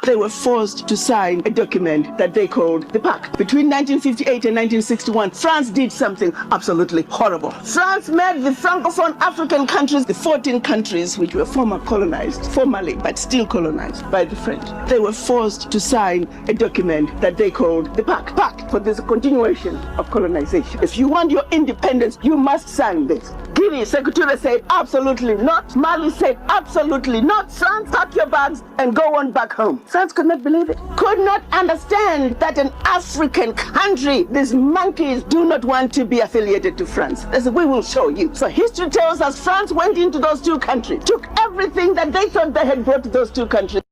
They were forced to sign a document that they called the Pact. Between 1958 and 1961, France did something absolutely horrible. France made the Francophone African countries, the 14 countries which were formally, but still colonized by the French. They were forced to sign a document that they called the Pact for this continuation of colonization. If you want your independence, you must sign this. Guinea, Secretary said absolutely not. Mali said absolutely not. France, pack your bags and go on back home. France could not believe it, could not understand that an African country, these monkeys, do not want to be affiliated to France. They said, we will show you. So history tells us France went into those two countries, took everything that they thought they had brought to those two countries.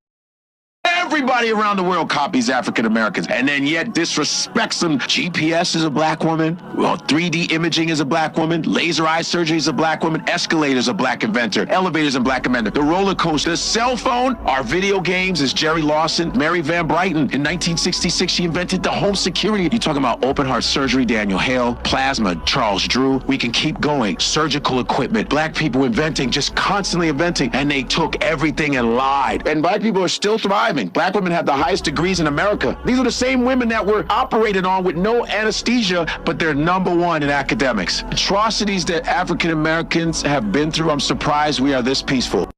Everybody around the world copies African Americans and then yet disrespects them. GPS is a black woman. Well, 3D imaging is a black woman. Laser eye surgery is a black woman. Escalators a black inventor. Elevators a black inventor. The roller coaster, the cell phone, our video games is Jerry Lawson. Mary Van Brighton. In 1966, she invented the home security. You're talking about open heart surgery, Daniel Hale. Plasma, Charles Drew. We can keep going. Surgical equipment. Black people inventing, just constantly inventing. And they took everything and lied. And black people are still thriving. Black women have the highest degrees in America. These are the same women that were operated on with no anesthesia, but they're #1 in academics. Atrocities that African Americans have been through, I'm surprised we are this peaceful.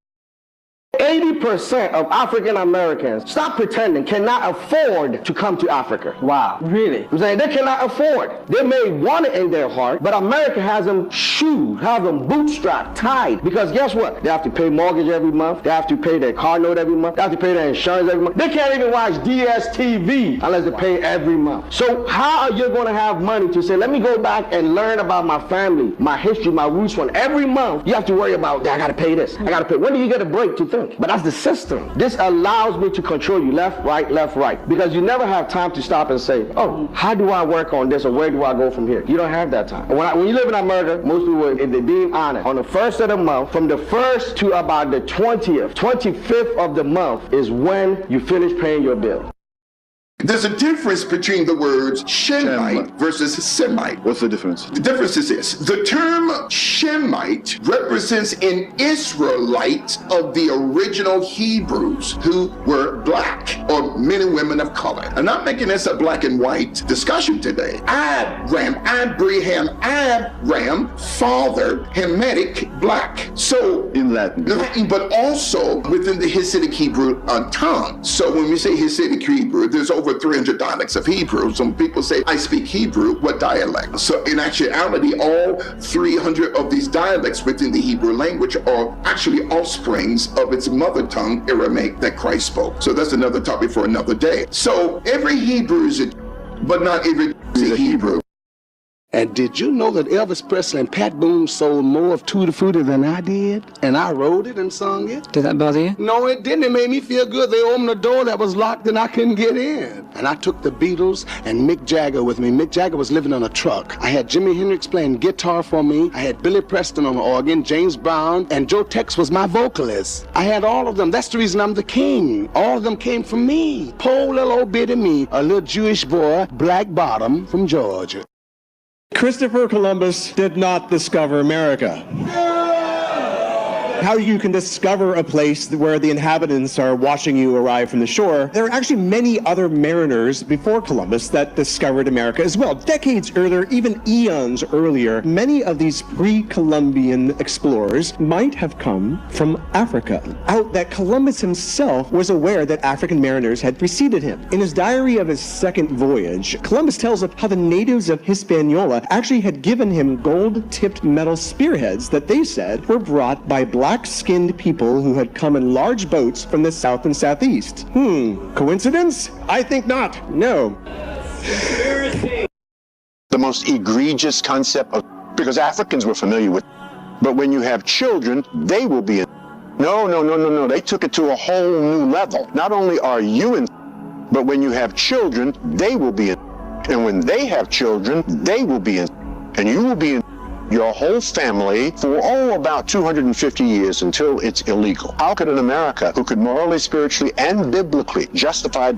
80% of African Americans, stop pretending, cannot afford to come to Africa. Wow. Really? I'm saying they cannot afford. They may want it in their heart, but America has them shoed, have them bootstrapped, tied. Because guess what? They have to pay mortgage every month. They have to pay their car note every month. They have to pay their insurance every month. They can't even watch DSTV unless they pay every month. So how are you going to have money to say, let me go back and learn about my family, my history, my roots from every month? You have to worry about, I got to pay this. I got to pay. When do you get a break to think? But that's the system. This allows me to control you left, right. Because you never have time to stop and say, oh, how do I work on this or where do I go from here? You don't have that time. When you live in America, most people, if they're being honest, on the first of the month, from the 1st to about the 20th, 25th of the month is when you finish paying your bill. There's a difference between the words Shemite versus Semite. What's the difference? The difference is this. The term Shemite represents an Israelite of the original Hebrews who were black, or men and women of color. I'm not making this a black and white discussion today. Abraham, father, Hamitic, black. So in Latin, but also within the Hasidic Hebrew tongue. So when we say Hasidic Hebrew, there's over 300 dialects of Hebrew. Some people say, I speak Hebrew. What dialect? So in actuality, all 300 of these dialects within the Hebrew language are actually offsprings of its mother tongue, Aramaic, that Christ spoke. So that's another topic for another day. So every Hebrew is but not every is a Hebrew. And did you know that Elvis Presley and Pat Boone sold more of Tutti Frutti than I did? And I wrote it and sung it? Did that bother you? No, it didn't. It made me feel good. They opened the door that was locked and I couldn't get in. And I took the Beatles and Mick Jagger with me. Mick Jagger was living on a truck. I had Jimi Hendrix playing guitar for me. I had Billy Preston on the organ, James Brown, and Joe Tex was my vocalist. I had all of them. That's the reason I'm the king. All of them came from me. Poor little old bitty me, a little Jewish boy, black bottom from Georgia. Christopher Columbus did not discover America. How you can discover a place where the inhabitants are watching you arrive from the shore. There are actually many other mariners before Columbus that discovered America as well. Decades earlier, even eons earlier, many of these pre-Columbian explorers might have come from Africa. Out that Columbus himself was aware that African mariners had preceded him. In his diary of his second voyage, Columbus tells of how the natives of Hispaniola actually had given him gold-tipped metal spearheads that they said were brought by black black-skinned people who had come in large boats from the south and southeast. Coincidence? I think not. No. The most egregious concept of, because Africans were familiar with, but when you have children, they will be in. No. They took it to a whole new level. Not only are you in, but when you have children, they will be in. And when they have children, they will be in. And you will be in your whole family for, about 250 years until it's illegal. How could an America who could morally, spiritually, and biblically justify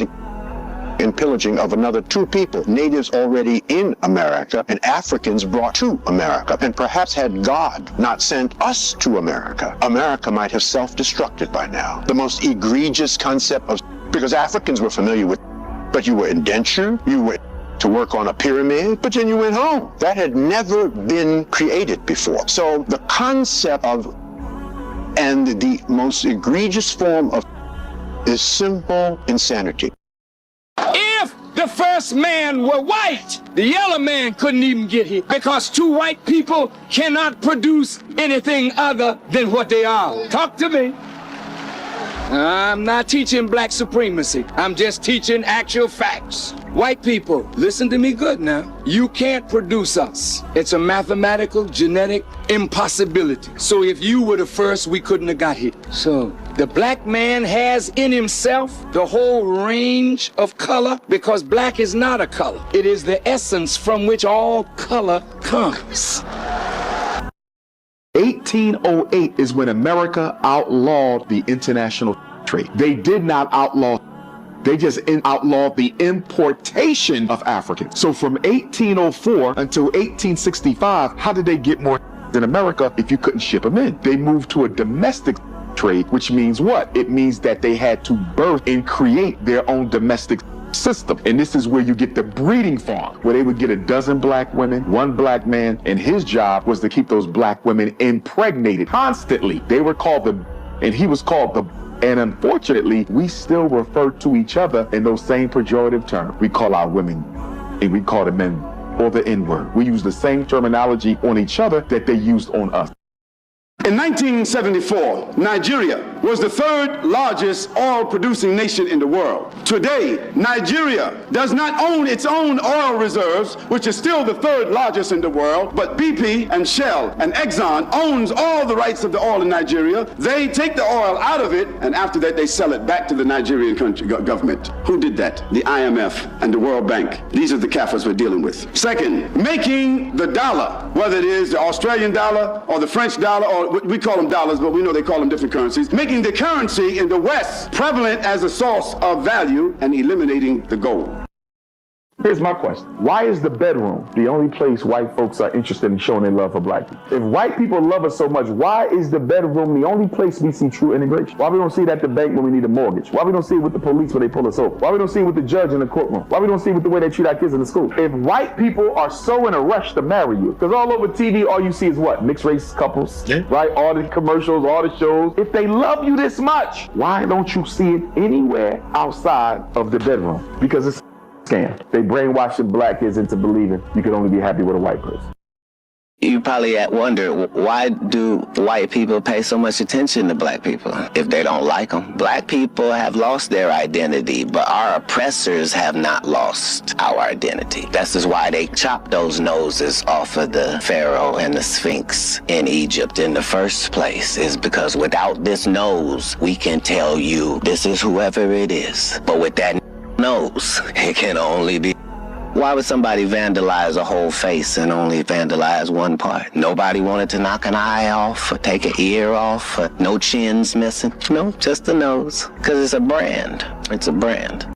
in pillaging of another two people, natives already in America and Africans brought to America, and perhaps had God not sent us to America, America might have self-destructed by now. The most egregious concept of, because Africans were familiar with, but you were indentured, you were to work on a pyramid, but then you went home. That had never been created before. So the concept of, and the most egregious form of, is simple insanity. If the first man were white, the yellow man couldn't even get here because two white people cannot produce anything other than what they are. Talk to me. I'm not teaching black supremacy. I'm just teaching actual facts. White people, listen to me good now. You can't produce us. It's a mathematical, genetic impossibility. So if you were the first, we couldn't have got here. So the black man has in himself the whole range of color because black is not a color. It is the essence from which all color comes. 1808 is when America outlawed the international trade. They did not outlaw, they just outlawed the importation of Africans. So from 1804 until 1865, how did they get more in America if you couldn't ship them in? They moved to a domestic trade, which means what? It means that they had to birth and create their own domestic system. And this is where you get the breeding farm, where they would get a dozen black women, one black man, and his job was to keep those black women impregnated constantly. They were called and he was called the, and unfortunately, we still refer to each other in those same pejorative terms. We call our women, and we call the men, or the N-word. We use the same terminology on each other that they used on us. In 1974, Nigeria was the third largest oil-producing nation in the world. Today, Nigeria does not own its own oil reserves, which is still the third largest in the world, but BP and Shell and Exxon owns all the rights of the oil in Nigeria. They take the oil out of it, and after that, they sell it back to the Nigerian government. Who did that? The IMF and the World Bank. These are the Kafirs we're dealing with. Second, making the dollar, whether it is the Australian dollar or the French dollar, or we call them dollars, but we know they call them different currencies, making the currency in the West prevalent as a source of value and eliminating the gold. Here's my question. Why is the bedroom the only place white folks are interested in showing their love for black people? If white people love us so much, why is the bedroom the only place we see true integration? Why we don't see it at the bank when we need a mortgage? Why we don't see it with the police when they pull us over? Why we don't see it with the judge in the courtroom? Why we don't see it with the way they treat our kids in the school? If white people are so in a rush to marry you, because all over TV, all you see is what? Mixed race couples, right? All the commercials, all the shows. If they love you this much, why don't you see it anywhere outside of the bedroom? Because it's scam. They brainwashing black kids into believing you can only be happy with a white person. You probably wonder, why do white people pay so much attention to black people if they don't like them? Black people have lost their identity, but our oppressors have not lost our identity. That's just why they chopped those noses off of the Pharaoh and the Sphinx in Egypt in the first place, is because without this nose, we can tell you this is whoever it is. But with that nose, it can only be. Why would somebody vandalize a whole face and only vandalize one part? Nobody wanted to knock an eye off or take an ear off, or no chins missing. No, just the nose. Because it's a brand. It's a brand.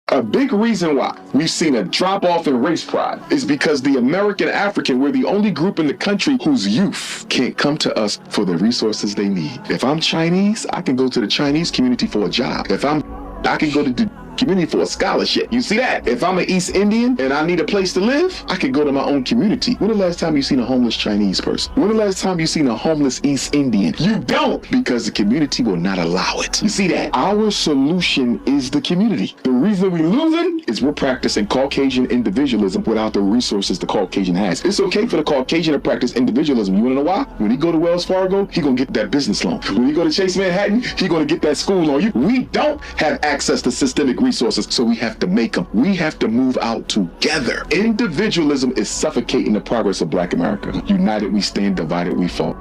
A big reason why we've seen a drop-off in race pride is because the American African, we're the only group in the country whose youth can't come to us for the resources they need. If I'm Chinese, I can go to the Chinese community for a job. I can go to the community for a scholarship. You see that? If I'm an East Indian and I need a place to live, I can go to my own community. When the last time you seen a homeless Chinese person? When the last time you seen a homeless East Indian? You don't, because the community will not allow it. You see that? Our solution is the community. The reason we losing is we're practicing Caucasian individualism without the resources the Caucasian has. It's okay for the Caucasian to practice individualism. You wanna know why? When he go to Wells Fargo, he gonna get that business loan. When he go to Chase Manhattan, he gonna get that school loan. We don't have access to systemic resources, so we have to make them. We have to move out together. Individualism is suffocating the progress of Black America. United we stand, divided we fall.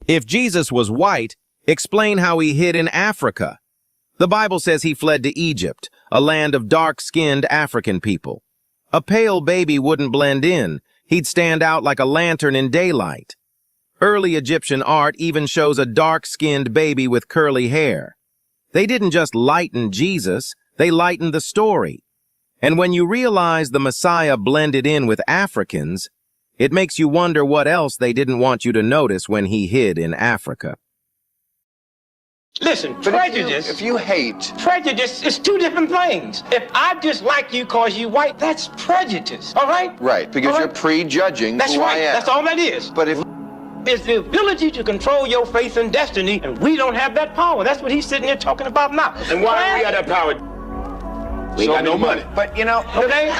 If Jesus was white, explain how he hid in Africa. The Bible says he fled to Egypt, a land of dark-skinned African people. A pale baby wouldn't blend in. He'd stand out like a lantern in daylight. Early Egyptian art even shows a dark-skinned baby with curly hair. They didn't just lighten Jesus, they lightened the story. And when you realize the Messiah blended in with Africans, it makes you wonder what else they didn't want you to notice when he hid in Africa. Listen, prejudice, if you hate, prejudice is two different things. If I dislike you cause you white, that's prejudice, all right? Right, because you're prejudging That's who right, I am. that's all that is. But if it's the ability to control your fate and destiny, and we don't have that power. That's what he's sitting there talking about now. And why do we have that power? We ain't got no money. But, you know, okay.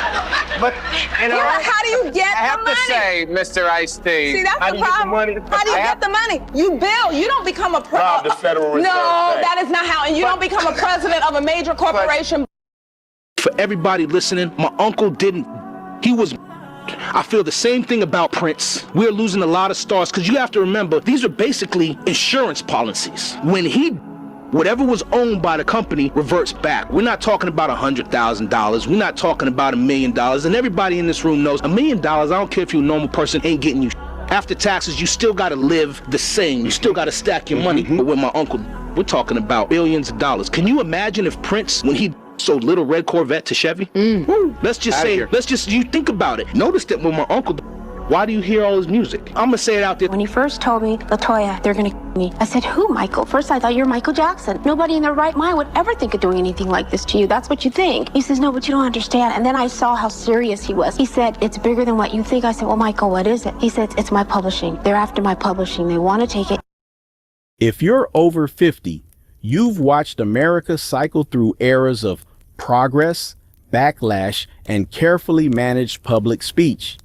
But, you know, how do you get I have the money? to say, Mr. Ice-T. See, that's the problem. How do you get the money? You build. You don't become a Rob the Federal Reserve No, Bank. that is not how. And you don't become a president of a major corporation. For everybody listening, my uncle didn't. He was. I feel the same thing about Prince. We're losing a lot of stars because you have to remember, these are basically insurance policies. When whatever was owned by the company reverts back. We're not talking about $100,000. We're not talking about $1 million. And everybody in this room knows $1 million, I don't care if you're a normal person, ain't getting you. After taxes, you still got to live the same. You still got to stack your money. But with my uncle, we're talking about billions of dollars. Can you imagine if Prince, when he sold Little Red Corvette to Chevy? Let's just you think about it. Notice that with my uncle, why do you hear all his music? I'm gonna say it out there. When he first told me, LaToya, they're gonna me, I said, who, Michael? First I thought you were Michael Jackson. Nobody in their right mind would ever think of doing anything like this to you. That's what you think. He says, no, but you don't understand. And then I saw how serious he was. He said, it's bigger than what you think. I said, well, Michael, what is it? He said, it's my publishing. They're after my publishing. They want to take it. If you're over 50, you've watched America cycle through eras of progress, backlash, and carefully managed public speech.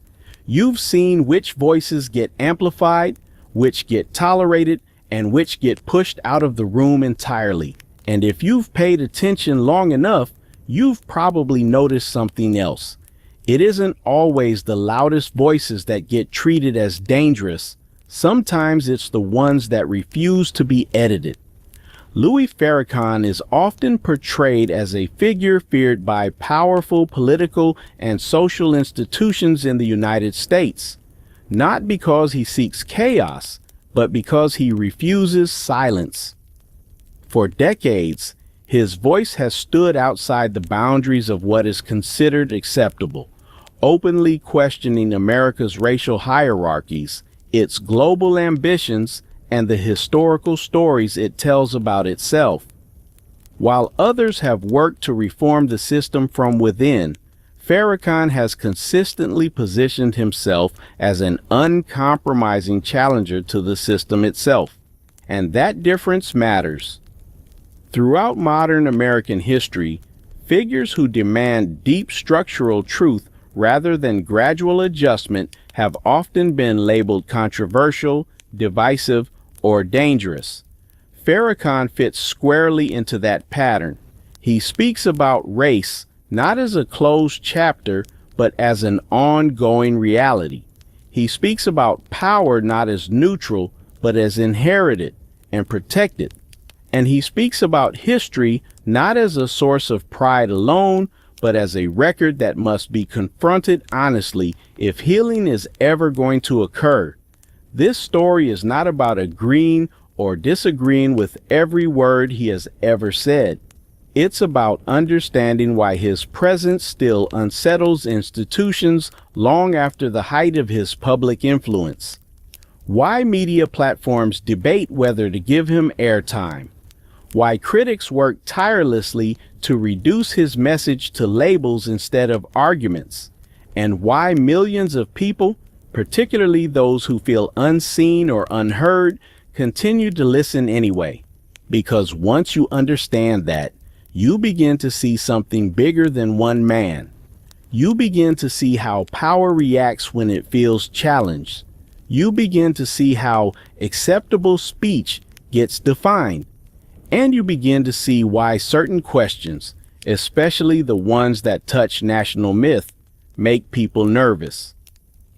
You've seen which voices get amplified, which get tolerated, and which get pushed out of the room entirely. And if you've paid attention long enough, you've probably noticed something else. It isn't always the loudest voices that get treated as dangerous. Sometimes it's the ones that refuse to be edited. Louis Farrakhan is often portrayed as a figure feared by powerful political and social institutions in the United States, not because he seeks chaos, but because he refuses silence. For decades, his voice has stood outside the boundaries of what is considered acceptable, openly questioning America's racial hierarchies, its global ambitions, and the historical stories it tells about itself. While others have worked to reform the system from within, Farrakhan has consistently positioned himself as an uncompromising challenger to the system itself. And that difference matters. Throughout modern American history, figures who demand deep structural truth rather than gradual adjustment have often been labeled controversial, divisive, or dangerous. Farrakhan fits squarely into that pattern. He speaks about race not as a closed chapter, but as an ongoing reality. He speaks about power not as neutral, but as inherited and protected. And he speaks about history not as a source of pride alone, but as a record that must be confronted honestly if healing is ever going to occur. This story is not about agreeing or disagreeing with every word he has ever said. It's about understanding why his presence still unsettles institutions long after the height of his public influence. Why media platforms debate whether to give him airtime. why critics work tirelessly to reduce his message to labels instead of arguments, and why millions of people, particularly those who feel unseen or unheard, continue to listen anyway. Because once you understand that, you begin to see something bigger than one man. You begin to see how power reacts when it feels challenged. You begin to see how acceptable speech gets defined. And you begin to see why certain questions, especially the ones that touch national myth, make people nervous.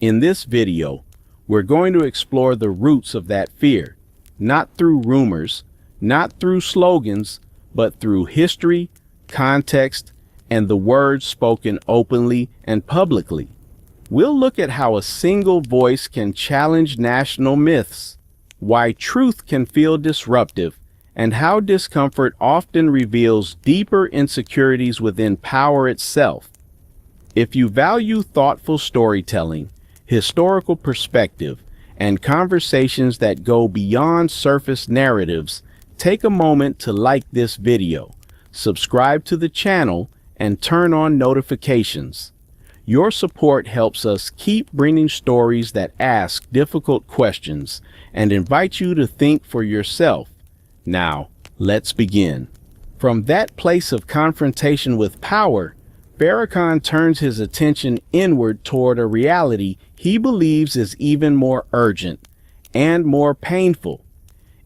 In this video, we're going to explore the roots of that fear, not through rumors, not through slogans, but through history, context, and the words spoken openly and publicly. We'll look at how a single voice can challenge national myths, why truth can feel disruptive, and how discomfort often reveals deeper insecurities within power itself. If you value thoughtful storytelling, historical perspective, and conversations that go beyond surface narratives, take a moment to like this video, subscribe to the channel, and turn on notifications. Your support helps us keep bringing stories that ask difficult questions and invite you to think for yourself. Now, let's begin. From that place of confrontation with power, Farrakhan turns his attention inward toward a reality he believes is even more urgent and more painful.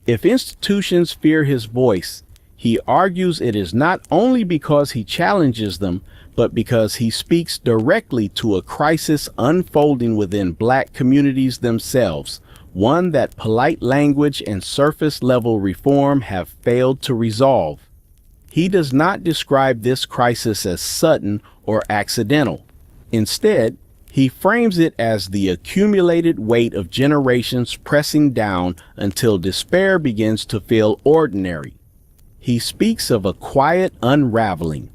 If institutions fear his voice, he argues it is not only because he challenges them, but because he speaks directly to a crisis unfolding within Black communities themselves, one that polite language and surface-level reform have failed to resolve. He does not describe this crisis as sudden or accidental. Instead, he frames it as the accumulated weight of generations pressing down until despair begins to feel ordinary. He speaks of a quiet unraveling,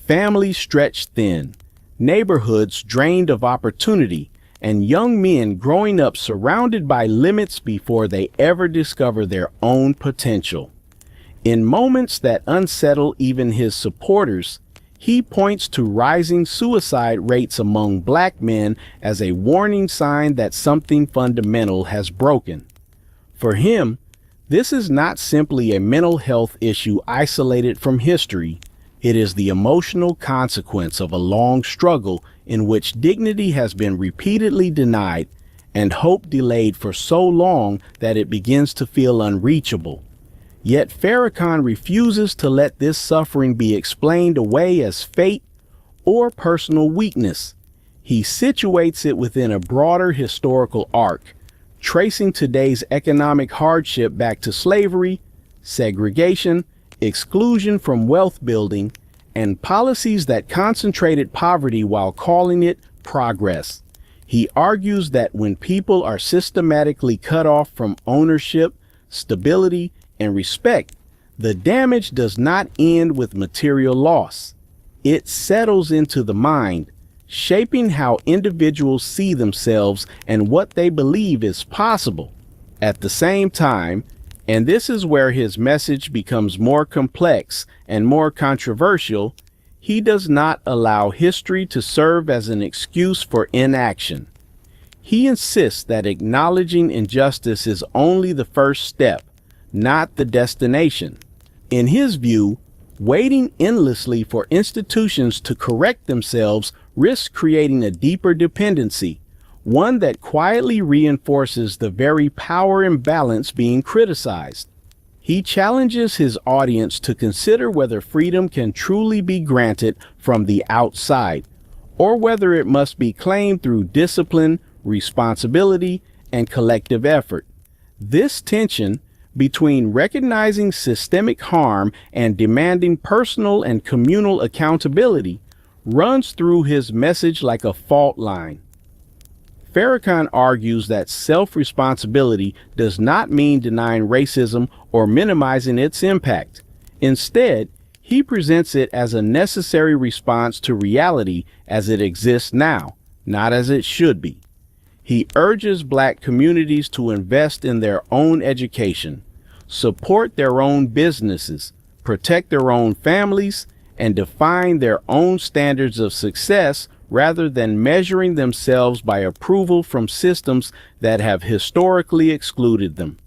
families stretched thin, neighborhoods drained of opportunity, and young men growing up surrounded by limits before they ever discover their own potential. In moments that unsettle even his supporters, he points to rising suicide rates among Black men as a warning sign that something fundamental has broken. For him, this is not simply a mental health issue isolated from history. It is the emotional consequence of a long struggle in which dignity has been repeatedly denied and hope delayed for so long that it begins to feel unreachable. Yet Farrakhan refuses to let this suffering be explained away as fate or personal weakness. He situates it within a broader historical arc, tracing today's economic hardship back to slavery, segregation, exclusion from wealth building, and policies that concentrated poverty while calling it progress. He argues that when people are systematically cut off from ownership, stability, and respect, the damage does not end with material loss. It settles into the mind, shaping how individuals see themselves and what they believe is possible. At the same time, and this is where his message becomes more complex and more controversial, he does not allow history to serve as an excuse for inaction. He insists that acknowledging injustice is only the first step, not the destination. In his view, waiting endlessly for institutions to correct themselves risks creating a deeper dependency, one that quietly reinforces the very power imbalance being criticized. He challenges his audience to consider whether freedom can truly be granted from the outside, or whether it must be claimed through discipline, responsibility, and collective effort. This tension between recognizing systemic harm and demanding personal and communal accountability runs through his message like a fault line. Farrakhan argues that self-responsibility does not mean denying racism or minimizing its impact. Instead, he presents it as a necessary response to reality as it exists now, not as it should be. He urges Black communities to invest in their own education, support their own businesses, protect their own families, and define their own standards of success rather than measuring themselves by approval from systems that have historically excluded them.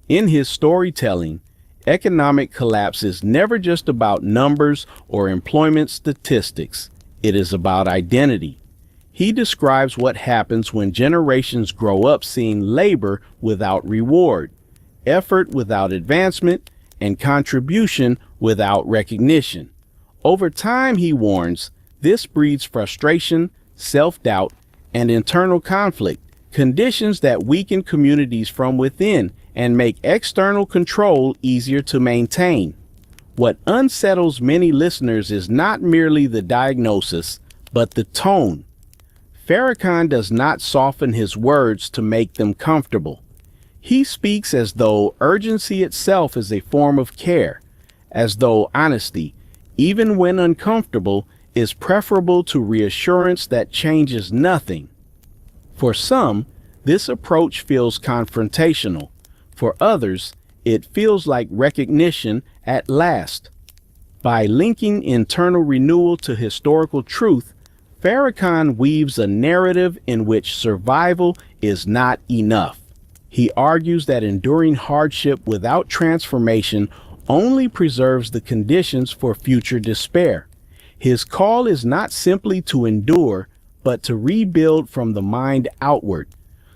In his storytelling, economic collapse is never just about numbers or employment statistics. It is about identity. He describes what happens when generations grow up seeing labor without reward, effort without advancement, and contribution without recognition. Over time, he warns, this breeds frustration, self-doubt, and internal conflict, conditions that weaken communities from within and make external control easier to maintain. What unsettles many listeners is not merely the diagnosis, but the tone. Farrakhan does not soften his words to make them comfortable. He speaks as though urgency itself is a form of care, as though honesty, even when uncomfortable, is preferable to reassurance that changes nothing. For some, this approach feels confrontational. For others, it feels like recognition at last. By linking internal renewal to historical truth, Farrakhan weaves a narrative in which survival is not enough. He argues that enduring hardship without transformation only preserves the conditions for future despair. His call is not simply to endure, but to rebuild from the mind outward,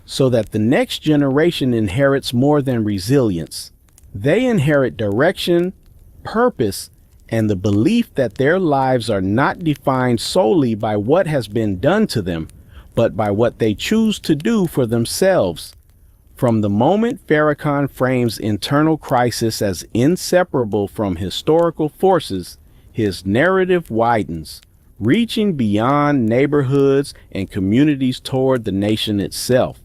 so that the next generation inherits more than resilience. They inherit direction, purpose, and the belief that their lives are not defined solely by what has been done to them, but by what they choose to do for themselves. From the moment Farrakhan frames internal crisis as inseparable from historical forces, his narrative widens, reaching beyond neighborhoods and communities toward the nation itself.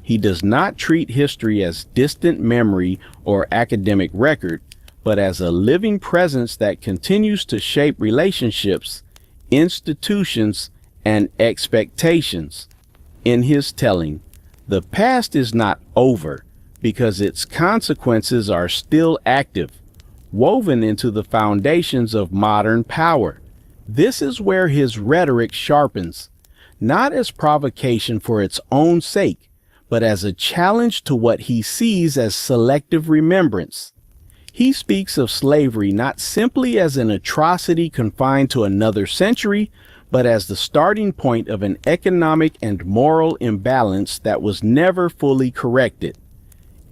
He does not treat history as distant memory or academic record, but as a living presence that continues to shape relationships, institutions, and expectations. In his telling, the past is not over because its consequences are still active, woven into the foundations of modern power. This is where his rhetoric sharpens, not as provocation for its own sake, but as a challenge to what he sees as selective remembrance. He speaks of slavery not simply as an atrocity confined to another century, but as the starting point of an economic and moral imbalance that was never fully corrected.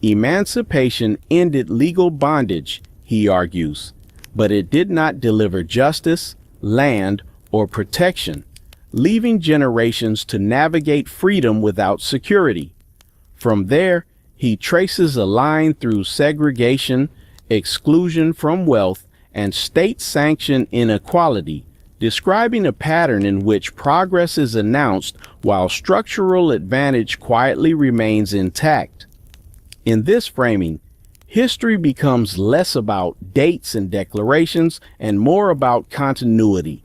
Emancipation ended legal bondage, he argues, but it did not deliver justice, land, or protection, leaving generations to navigate freedom without security. From there, he traces a line through segregation, exclusion from wealth, and state-sanctioned inequality, describing a pattern in which progress is announced while structural advantage quietly remains intact. In this framing, history becomes less about dates and declarations and more about continuity.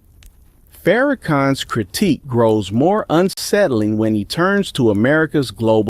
Farrakhan's critique grows more unsettling when he turns to America's global